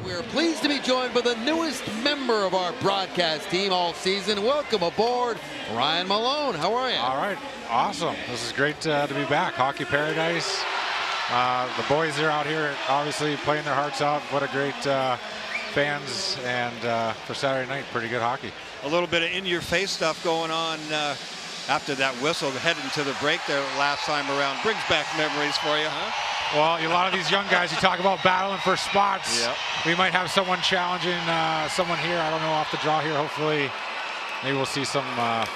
We're pleased to be joined by the newest member of our broadcast team all season. Welcome aboard, Ryan Malone. How are you? All right, awesome. This is great to be back. Hockey Paradise. The boys are out here obviously playing their hearts out. What a great fans, and for Saturday night, pretty good hockey. A little bit of in-your-face stuff going on after that whistle heading to the break there last time around. Brings back memories for you, huh? Well, a lot of these young guys, you talk about battling for spots. Yep. We might have someone challenging someone here. I don't know, off the draw here. Hopefully, maybe we'll see some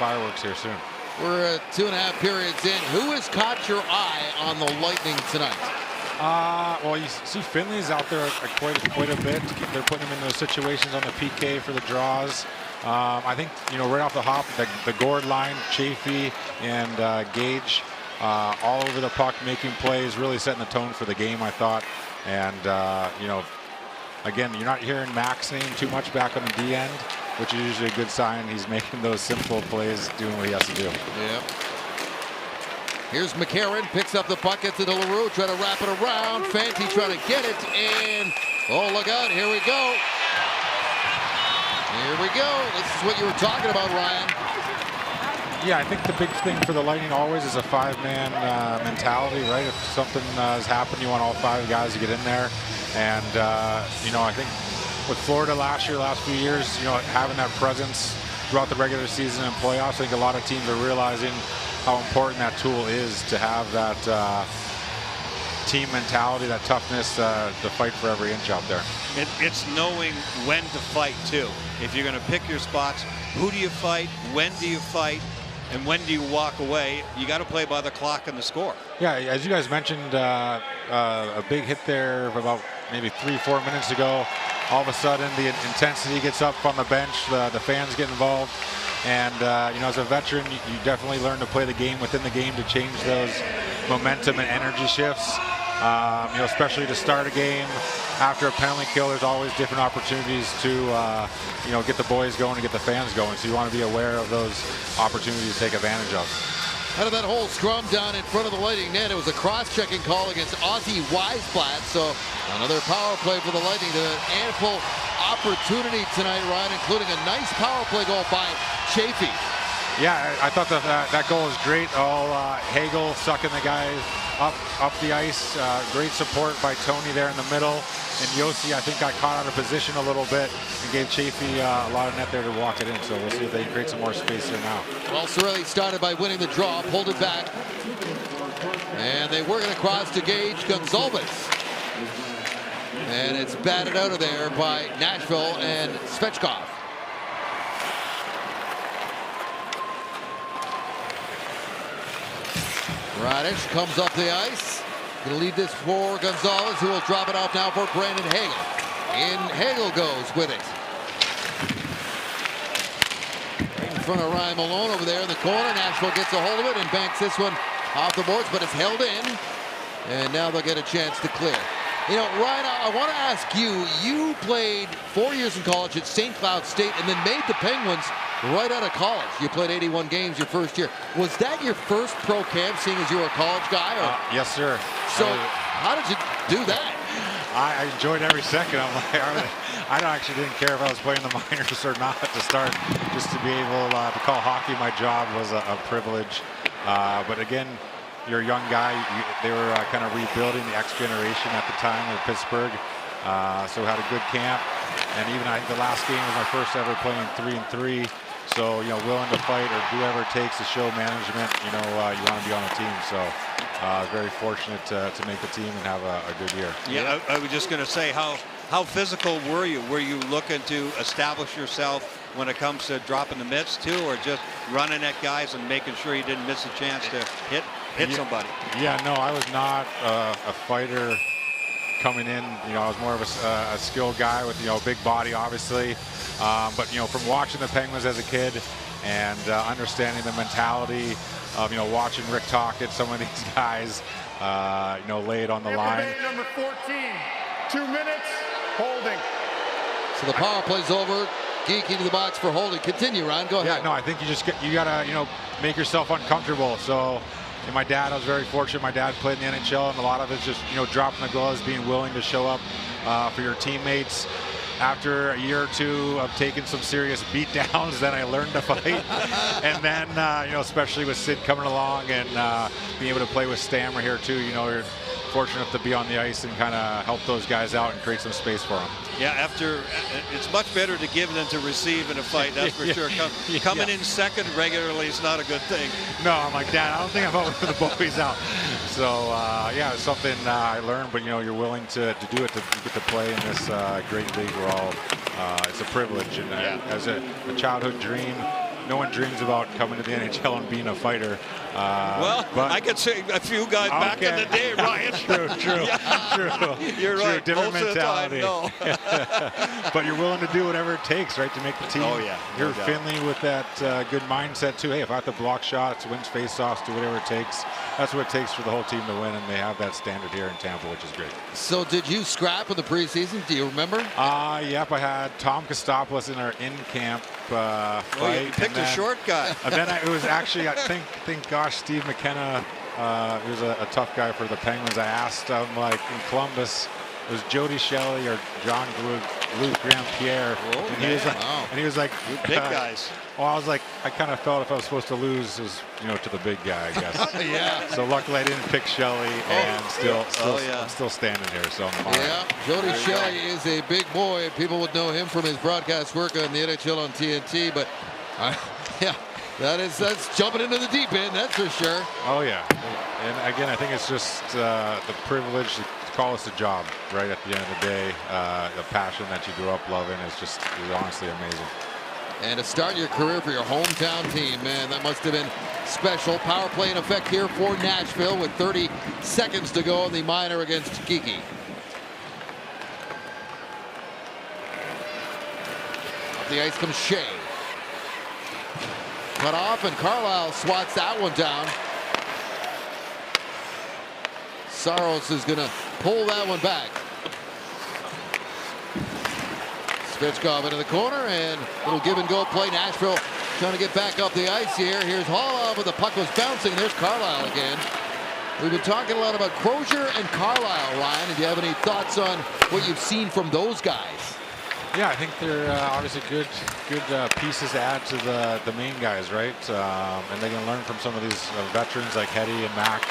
fireworks here soon. We're 2.5 periods in. Who has caught your eye on the Lightning tonight? Well, you see Finley's out there quite a bit. They're putting him in those situations on the PK for the draws. I think, you know, right off the hop, the Gourde line, Chaffee and Gage all over the puck, making plays, really setting the tone for the game, I thought. And, you know, again, you're not hearing Max name too much back on the D end, which is usually a good sign. He's making those simple plays, doing what he has to do. Yep. Here's McCarron, picks up the puck, gets it to LaRue, trying to wrap it around. Fanti trying to get it, and Oh, look out. Here we go. Here we go. This is what you were talking about, Ryan. Yeah, I think the big thing for the Lightning always is a five-man mentality, right? If something has happened, you want all five guys to get in there. And, you know, I think with Florida last few years, you know, having that presence throughout the regular season and playoffs, I think a lot of teams are realizing how important that tool is to have that team mentality, that toughness to fight for every inch out there. It's knowing when to fight, too. If you're going to pick your spots, who do you fight, when do you fight, and when do you walk away? You got to play by the clock and the score. Yeah, as you guys mentioned, a big hit there about maybe 3-4 minutes ago. All of a sudden, the intensity gets up on the bench. The fans get involved. And, you know, as a veteran, you definitely learn to play the game within the game to change those momentum and energy shifts. You know, especially to start a game after a penalty kill, there's always different opportunities to, you know, get the boys going and get the fans going. So you want to be aware of those opportunities to take advantage of. Out of that whole scrum down in front of the Lightning net, it was a cross-checking call against Ozzy Weisblatt. So another power play for the Lightning. Ample opportunity tonight, Ryan, including a nice power play goal by Chaffee. Yeah, I thought that goal was great. All Hagel sucking the guy up the ice. Great support by Tony there in the middle. And Yossi, I think, got caught out of position a little bit and gave Chaffee a lot of net there to walk it in. So we'll see if they can create some more space here now. Well, Cirelli started by winning the draw, pulled it back. And they work it across to Gage Gonzalez. And it's batted out of there by Nashville and Svechkov. Radich comes up the ice. Going to leave this for Gonzalez, who will drop it off now for Brandon Hagel. In Hagel goes with it. Right in front of Ryan Malone over there in the corner. Nashville gets a hold of it and banks this one off the boards, but it's held in. And now they'll get a chance to clear. You know, Ryan, I want to ask you, you played 4 years in college at St. Cloud State and then made the Penguins right out of college. You played 81 games your first year. Was that your first pro camp, seeing as you were a college guy? Or? Yes, sir. So how did you do that? I enjoyed every second. I'm like, I actually didn't care if I was playing the minors or not to start. Just to be able to call hockey my job was a privilege. But again, you're a young guy. They were kind of rebuilding the X generation at the time with Pittsburgh. So had a good camp. And even I think the last game was my first ever playing 3-3. So, you know, willing to fight or do whatever it takes to show management, you know, you want to be on a team. So very fortunate to make the team and have a good year. Yeah, I was just going to say, how physical were you? Were you looking to establish yourself when it comes to dropping the mitts too, or just running at guys and making sure you didn't miss a chance to hit somebody? Yeah, no, I was not a fighter coming in. You know, I was more of a skilled guy with, you know, a big body, obviously. But, you know, from watching the Penguins as a kid and understanding the mentality of, you know, watching Rick Tocchet, some of these guys, you know, lay it on the line. Number 14, 2 minutes, holding. So the power play's over. Geek into the box for holding. Continue, Ron. Go ahead. Yeah, no, I think you gotta, you know, make yourself uncomfortable. So, and my dad, I was very fortunate. My dad played in the NHL, and a lot of it's just, you know, dropping the gloves, being willing to show up for your teammates. After a year or two of taking some serious beat downs, then I learned to fight. And then, you know, especially with Sid coming along and being able to play with Stammer here too, you know, you're fortunate to be on the ice and kind of help those guys out and create some space for them. Yeah, it's much better to give than to receive in a fight, that's for sure. Coming in second regularly is not a good thing. No, I'm like, Dad, I don't think I'm out with the boys out. So, yeah, it's something I learned, but, you know, you're willing to do it, to get to play in this great league. We're all, it's a privilege. And as a childhood dream, no one dreams about coming to the NHL and being a fighter. Well, but I could say a few guys back in the day, Ryan. True. You're right. Different Most mentality. of the time, no. But you're willing to do whatever it takes, right, to make the team. Oh, yeah. You're Finley with that good mindset, too. Hey, if I have to block shots, win faceoffs, do whatever it takes. That's what it takes for the whole team to win, and they have that standard here in Tampa, which is great. So did you scrap in the preseason? Do you remember? Yep, I had Tom Kostopoulos in our in-camp fight. You picked a short guy. And then it was actually, I think, gosh, Steve McKenna, he was a tough guy for the Penguins. I asked him, like, in Columbus, it was Jody Shelley or John Luke Graham Pierre, and he was like, big guys. Well, I was like, I kind of felt if I was supposed to lose, it was, to the big guy, I guess. Yeah. So luckily I didn't pick Shelley, and I'm still standing here. So I'm Jody Shelley is a big boy. People would know him from his broadcast work on the NHL on TNT, but that's jumping into the deep end, that's for sure. Oh yeah, and again, I think it's just the privilege to call this a job, right? At the end of the day, the passion that you grew up loving is honestly amazing. And to start your career for your hometown team, man, that must have been special. Power play in effect here for Nashville with 30 seconds to go in the minor against Kiki. Up the ice comes Shea. Cut off, and Carlisle swats that one down. Saros is going to pull that one back. Svechkov into the corner, and little give and go play. Nashville trying to get back up the ice here. Here's Hall, but the puck was bouncing. There's Carlisle again. We've been talking a lot about Crozier and Carlisle, Ryan. Do you have any thoughts on what you've seen from those guys? Yeah, I think they're obviously good pieces to add to the main guys, right? And they can learn from some of these veterans like Hetty and Mac.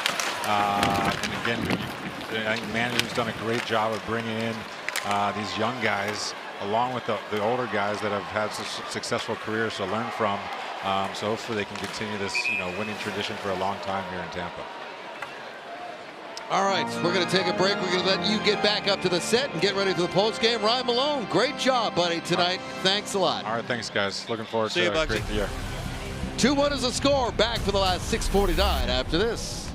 And again, I think management's done a great job of bringing in these young guys, along with the older guys that have had successful careers to learn from. So hopefully they can continue this, winning tradition for a long time here in Tampa. All right, we're going to take a break. We're going to let you get back up to the set and get ready for the post game. Ryan Malone, great job, buddy, tonight. Thanks a lot. All right, thanks, guys. Looking forward to a great year. 2-1 is the score. Back for the last 6:49 after this.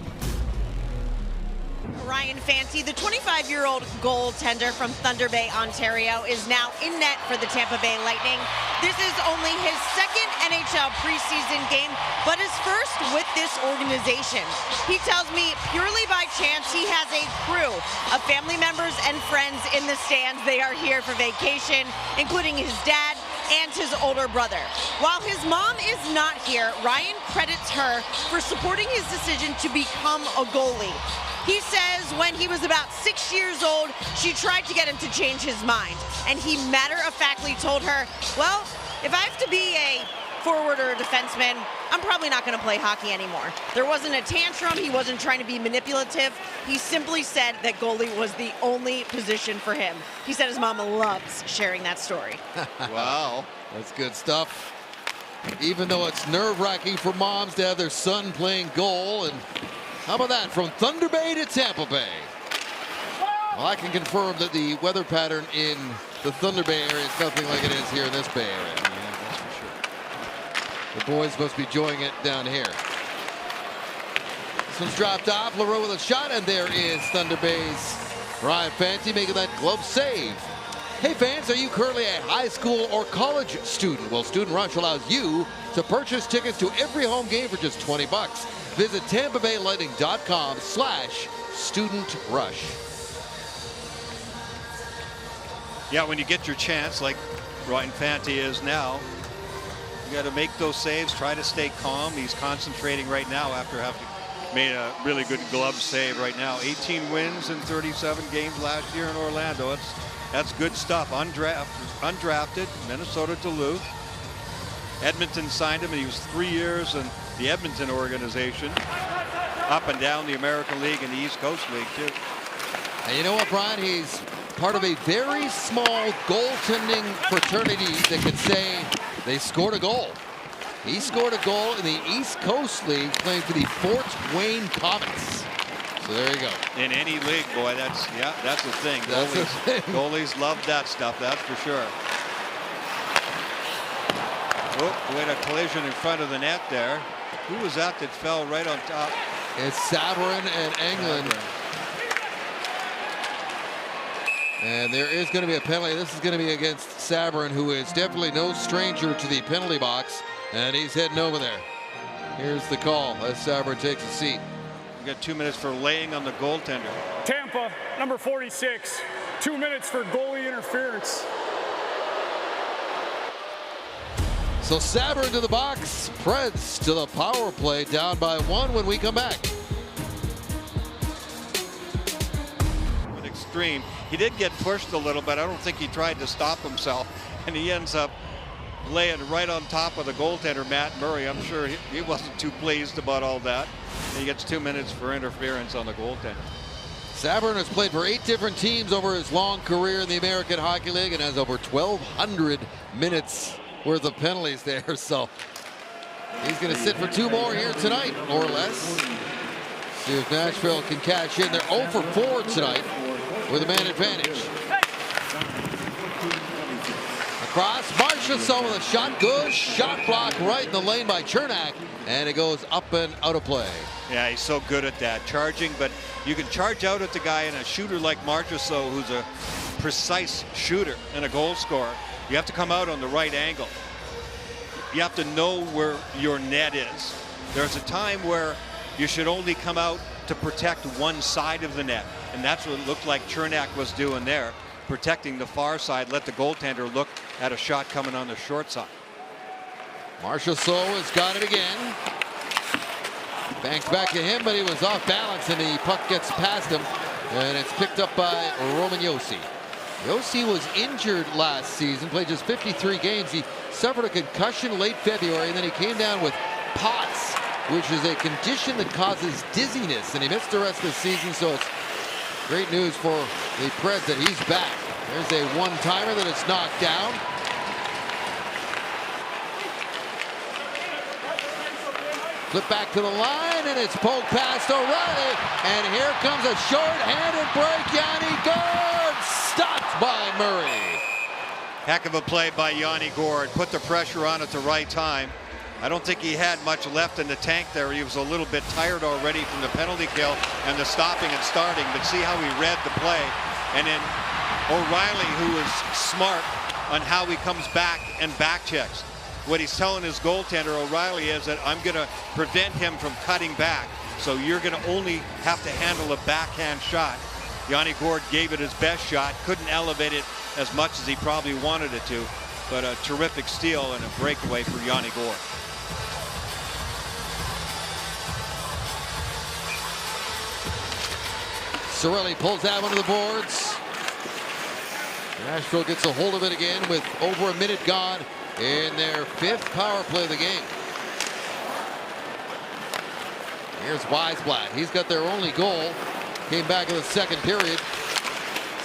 Ryan Fanti, the 25-year-old goaltender from Thunder Bay, Ontario, is now in net for the Tampa Bay Lightning. This is only his second NHL preseason game, but his first with this organization. He tells me purely by chance he has a crew of family members and friends in the stands. They are here for vacation, including his dad and his older brother. While his mom is not here, Ryan credits her for supporting his decision to become a goalie. He says when he was about 6 years old, she tried to get him to change his mind. And he matter-of-factly told her, well, if I have to be a forward or a defenseman, I'm probably not going to play hockey anymore. There wasn't a tantrum. He wasn't trying to be manipulative. He simply said that goalie was the only position for him. He said his mama loves sharing that story. Wow, that's good stuff. Even though it's nerve-wracking for moms to have their son playing goal. And how about that, from Thunder Bay to Tampa Bay? Well, I can confirm that the weather pattern in the Thunder Bay area is nothing like it is here in this Bay Area. Yeah, that's for sure. The boys must be enjoying it down here. This one's dropped off. LaRue with a shot, and there is Thunder Bay's Ryan Fanti making that glove save. Hey fans, are you currently a high school or college student? Well, Student Rush allows you to purchase tickets to every home game for just $20. Visit TampaBayLightning.com/studentrush. Yeah, when you get your chance, like Ryan Fanti is now, you got to make those saves, try to stay calm. He's concentrating right now after having made a really good glove save right now. 18 wins in 37 games last year in Orlando. That's good stuff. Undrafted, Minnesota Duluth. Edmonton signed him, and he was 3 years in the Edmonton organization, up and down the American League and the East Coast League too. And you know what, Brian? He's part of a very small goaltending fraternity that can say they scored a goal. He scored a goal in the East Coast League playing for the Fort Wayne Comets. So there you go. In any league, boy, that's the thing. Goalies love that stuff, that's for sure. Oh, we had a collision in front of the net there. Who was that fell right on top? It's Sabourin and Englund. And there is going to be a penalty. This is going to be against Sabourin, who is definitely no stranger to the penalty box. And he's heading over there. Here's the call as Sabourin takes a seat. We got 2 minutes for laying on the goaltender. Tampa, number 46, 2 minutes for goalie interference. So Sabourin to the box, Preds to the power play, down by 1 when we come back. With extreme. He did get pushed a little, but I don't think he tried to stop himself. And he ends up laying right on top of the goaltender, Matt Murray. I'm sure he wasn't too pleased about all that. And he gets 2 minutes for interference on the goaltender. Sabourin has played for 8 different teams over his long career in the American Hockey League and has over 1,200 minutes worth of penalties there. So he's going to sit for 2 more here tonight, more or less. See if Nashville can cash in. They're 0 for 4 tonight with a man advantage. Across, Marchessault with a shot. Good shot block right in the lane by Cernak. And it goes up and out of play. Yeah, he's so good at that, charging, but you can charge out at the guy, and a shooter like Marchessault, who's a precise shooter and a goal scorer, you have to come out on the right angle. You have to know where your net is. There's a time where you should only come out to protect one side of the net, and that's what it looked like Cernak was doing there, protecting the far side, let the goaltender look at a shot coming on the short side. Marchessault has got it again. Banks back to him, but he was off balance, and the puck gets past him, and it's picked up by Roman Josi. Josi was injured last season, played just 53 games. He suffered a concussion late February, and then he came down with POTS, which is a condition that causes dizziness, and he missed the rest of the season, so it's great news for the Preds that he's back. There's a one-timer that is knocked down. Flip back to the line, and it's poked past O'Reilly. And here comes a short-handed break. Yanni Gourde stopped by Murray. Heck of a play by Yanni Gourde. Put the pressure on at the right time. I don't think he had much left in the tank there. He was a little bit tired already from the penalty kill and the stopping and starting. But see how he read the play. And then O'Reilly, who is smart on how he comes back and back checks. What he's telling his goaltender, O'Reilly, is that I'm going to prevent him from cutting back. So you're going to only have to handle a backhand shot. Yanni Gourde gave it his best shot, couldn't elevate it as much as he probably wanted it to, but a terrific steal and a breakaway for Yanni Gourde. Cirelli pulls that one to the boards. Nashville gets a hold of it again with over a minute gone in their 5th power play of the game. Here's Weisblatt. He's got their only goal. Came back in the 2nd period.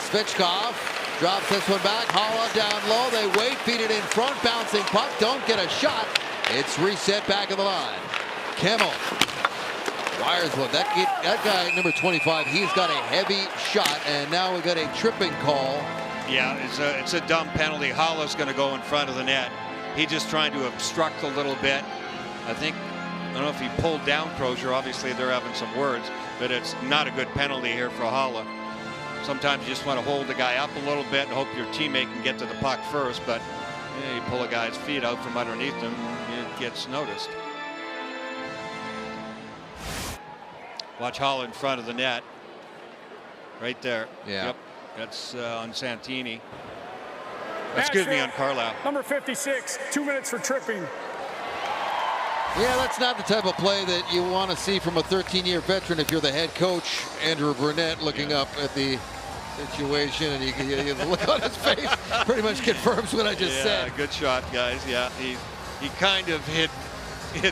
Svechkov drops this one back. Haula down low. They wait, feed it in front. Bouncing puck. Don't get a shot. It's reset back of the line. Kemmel wires one. That guy, number 25, he's got a heavy shot. And now we got a tripping call. Yeah, it's a dumb penalty. Haula's going to go in front of the net. He's just trying to obstruct a little bit. I don't know if he pulled down Crozier. Obviously, they're having some words, but it's not a good penalty here for Haula. Sometimes you just want to hold the guy up a little bit and hope your teammate can get to the puck first, but you pull a guy's feet out from underneath him, it gets noticed. Watch Haula in front of the net. Right there. Yeah. Yep. That's on Santini. Excuse me, on Carlisle. Number 56, 2 minutes for tripping. Yeah, that's not the type of play that you want to see from a 13-year veteran if you're the head coach, Andrew Burnett, looking up at the situation, and you the look on his face pretty much confirms what I just said. Yeah, good shot, guys. Yeah, he kind of hid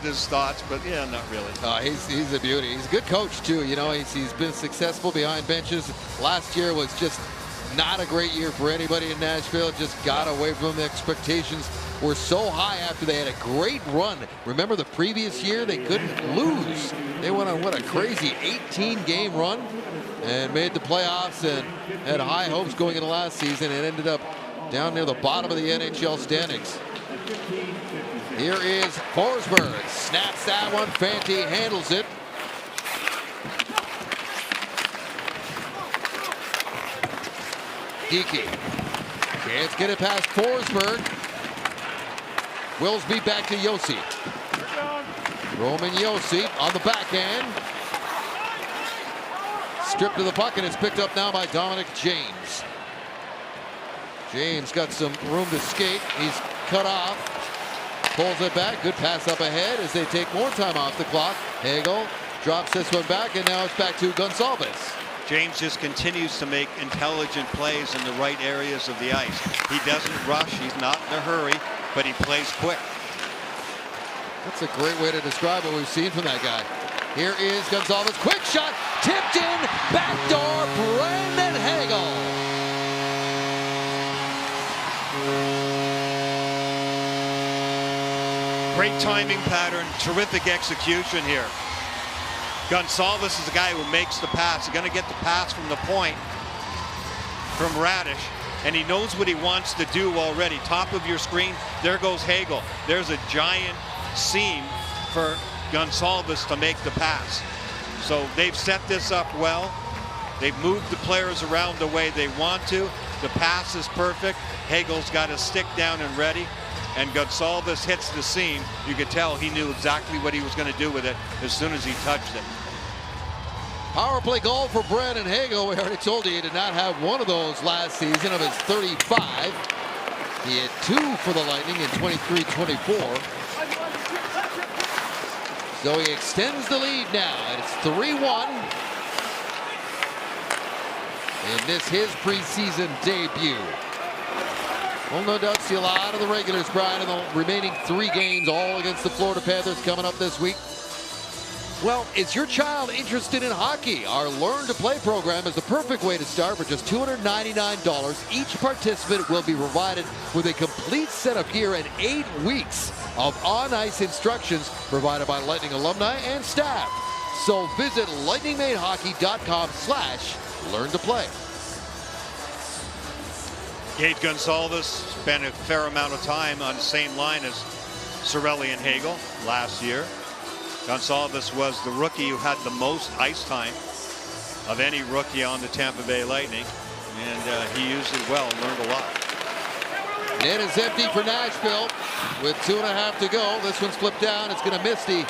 his thoughts, but yeah, not really. He's a beauty. He's a good coach too. You know, he's been successful behind benches. Last year was just not a great year for anybody in Nashville. Just got away from them. The expectations were so high after they had a great run. Remember the previous year they couldn't lose. They went on what a crazy 18-game run and made the playoffs and had high hopes going into last season and ended up down near the bottom of the NHL standings. Here is Forsberg. Snaps that one. Fanti handles it. Dickey can't get it past Forsberg. Willsby back to Josi. Roman Josi on the backhand. Stripped to the puck, and it's picked up now by Dominic James. James got some room to skate. He's cut off. Pulls it back. Good pass up ahead as they take more time off the clock. Hagel drops this one back, and now it's back to Gonçalves. James just continues to make intelligent plays in the right areas of the ice. He doesn't rush. He's not in a hurry, but he plays quick. That's a great way to describe what we've seen from that guy. Here is Gonzalez. Quick shot. Tipped in. Backdoor. Brandon Hagel. Great timing pattern. Terrific execution here. Gonzalez is the guy who makes the pass. He's going to get the pass from the point from Radish, and he knows what he wants to do already. Top of your screen, there goes Hagel. There's a giant seam for Gonzalez to make the pass. So they've set this up well. They've moved the players around the way they want to. The pass is perfect. Hagel's got his stick down and ready. And Gonzalez hits the seam. You could tell he knew exactly what he was going to do with it as soon as he touched it. Power play goal for Brandon Hagel. We already told you he did not have one of those last season of his 35. He had 2 for the Lightning in 23-24. So he extends the lead now, and it's 3-1. In this his preseason debut. We'll no doubt see a lot of the regulars, Brian, in the remaining 3 games, all against the Florida Panthers coming up this week. Well, is your child interested in hockey? Our Learn to Play program is the perfect way to start for just $299. Each participant will be provided with a complete set of gear and 8 weeks of on-ice instructions provided by Lightning alumni and staff. So visit lightningmadehockey.com/learn to play. Gage Gonzalez spent a fair amount of time on the same line as Cirelli and Hagel last year. Gonzalez was the rookie who had the most ice time of any rookie on the Tampa Bay Lightning, and he used it well and learned a lot. Net is empty for Nashville with 2.5 to go. This one's flipped down. It's going to miss the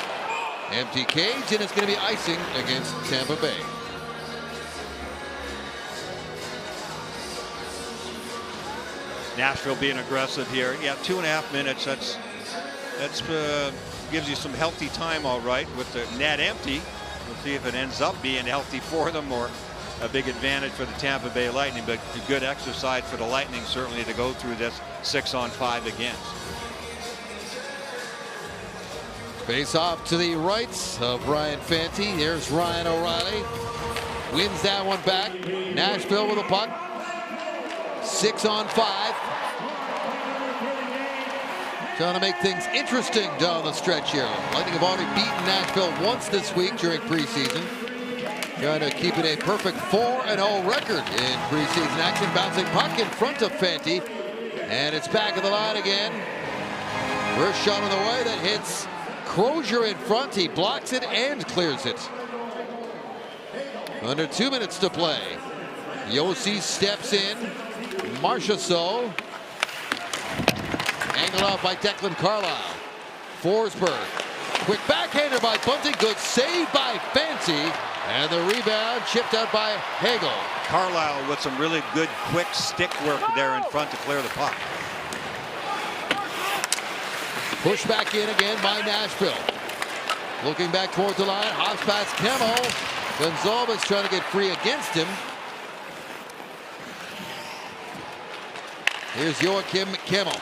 empty cage, and it's going to be icing against Tampa Bay. Nashville being aggressive here. Yeah, 2.5 minutes. That's gives you some healthy time, all right, with the net empty. We'll see if it ends up being healthy for them or a big advantage for the Tampa Bay Lightning, but a good exercise for the Lightning certainly to go through this 6-on-5 against. Face off to the right of Ryan Fanti. Here's Ryan O'Reilly. Wins that one back. Nashville with a puck. 6-on-5. Trying to make things interesting down the stretch here. Lightning have already beaten Nashville once this week during preseason. Trying to keep it a perfect 4-0 record in preseason action. Bouncing puck in front of Fanti. And it's back of the line again. First shot on the way that hits Crozier in front. He blocks it and clears it. Under 2 minutes to play. Josi steps in. Marchessault. Angled off by Declan Carlisle. Forsberg. Quick backhander by Bunting. Good save by Fanti. And the rebound chipped out by Hagel. Carlisle with some really good quick stick work there in front to clear the puck. Pushed back in again by Nashville. Looking back towards the line. Hops past Kemmel. Gonzalez trying to get free against him. Here's Joakim Kemmel.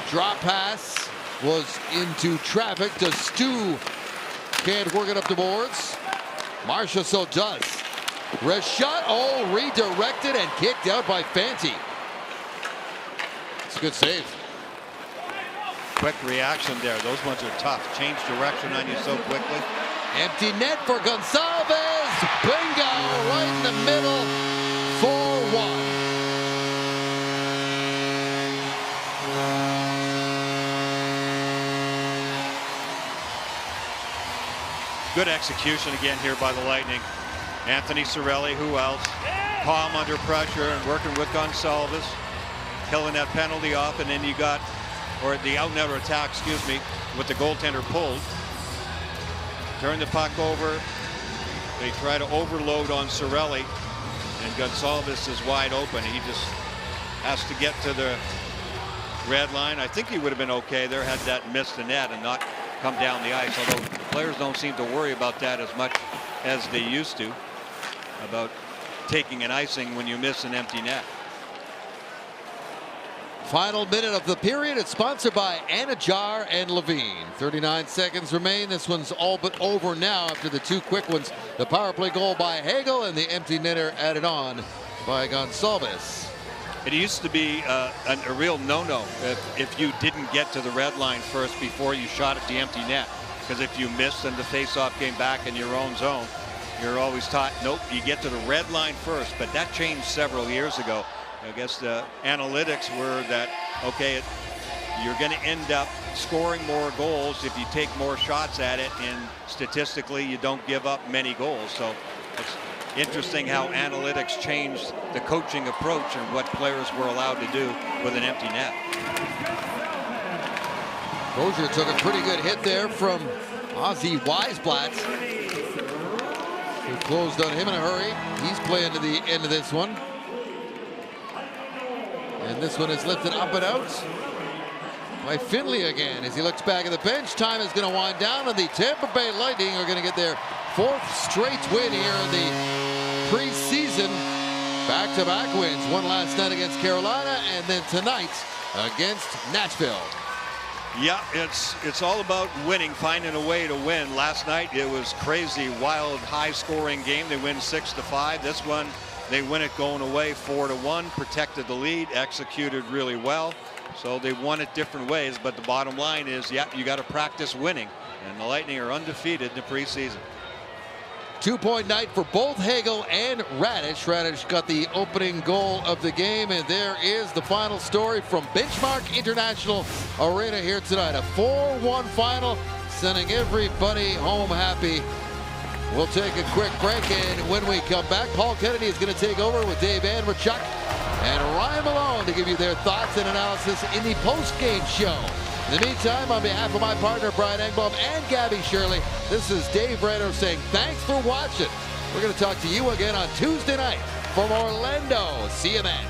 Drop pass was into traffic to Stu. Can't work it up the boards. Marchessault does. Rashad, redirected and kicked out by Fanti. It's a good save. Quick reaction there. Those ones are tough. Change direction on you so quickly. Empty net for Gonzalez. Bingo, right in the middle. 4-1. Good execution again here by the Lightning. Anthony Cirelli, who else? Calm under pressure and working with Gonzalez. Killing that penalty off, and then you got, or the out-netter attack, excuse me, with the goaltender pulled. Turn the puck over. They try to overload on Cirelli, and Gonzalez is wide open. He just has to get to the red line. I think he would have been okay there had that missed the net and not come down the ice, although the players don't seem to worry about that as much as they used to. about taking an icing when you miss an empty net. Final minute of the period. It's sponsored by Anajar and Levine. 39 seconds remain. This one's all but over now after the two quick ones. The power play goal by Hagel and the empty netter added on by Gonçalves. It used to be a real no-no if you didn't get to the red line first before you shot at the empty net. Because if you missed and the face-off came back in your own zone, you're always taught, nope, you get to the red line first. But that changed several years ago. I guess the analytics were that, okay, you're going to end up scoring more goals if you take more shots at it, and statistically you don't give up many goals. So it's interesting how analytics changed the coaching approach and what players were allowed to do with an empty net. Crozier took a pretty good hit there from Ozzy Weisblatt, who closed on him in a hurry. He's playing to the end of this one. And this one is lifted up and out by Finley again as he looks back at the bench. Time is going to wind down, and the Tampa Bay Lightning are going to get their 4th straight win here in the preseason. Back-to-back wins. One last night against Carolina, and then tonight against Nashville. Yeah, it's all about winning, finding a way to win. Last night it was crazy, wild, high-scoring game. They win 6-5. This one, they win it going away 4-1, protected the lead, executed really well. So they won it different ways, but the bottom line is, yeah, you got to practice winning. And the Lightning are undefeated in the preseason. 2-point night for both Hagel and Radish. Radish got the opening goal of the game, and there is the final story from Benchmark International Arena here tonight. A 4-1 final, sending everybody home happy. We'll take a quick break, and when we come back, Paul Kennedy is going to take over with Dave Andreychuk and Ryan Malone to give you their thoughts and analysis in the post-game show. In the meantime, on behalf of my partner Brian Engblom and Gabby Shirley, this is Dave Renner saying thanks for watching. We're going to talk to you again on Tuesday night from Orlando. See you then.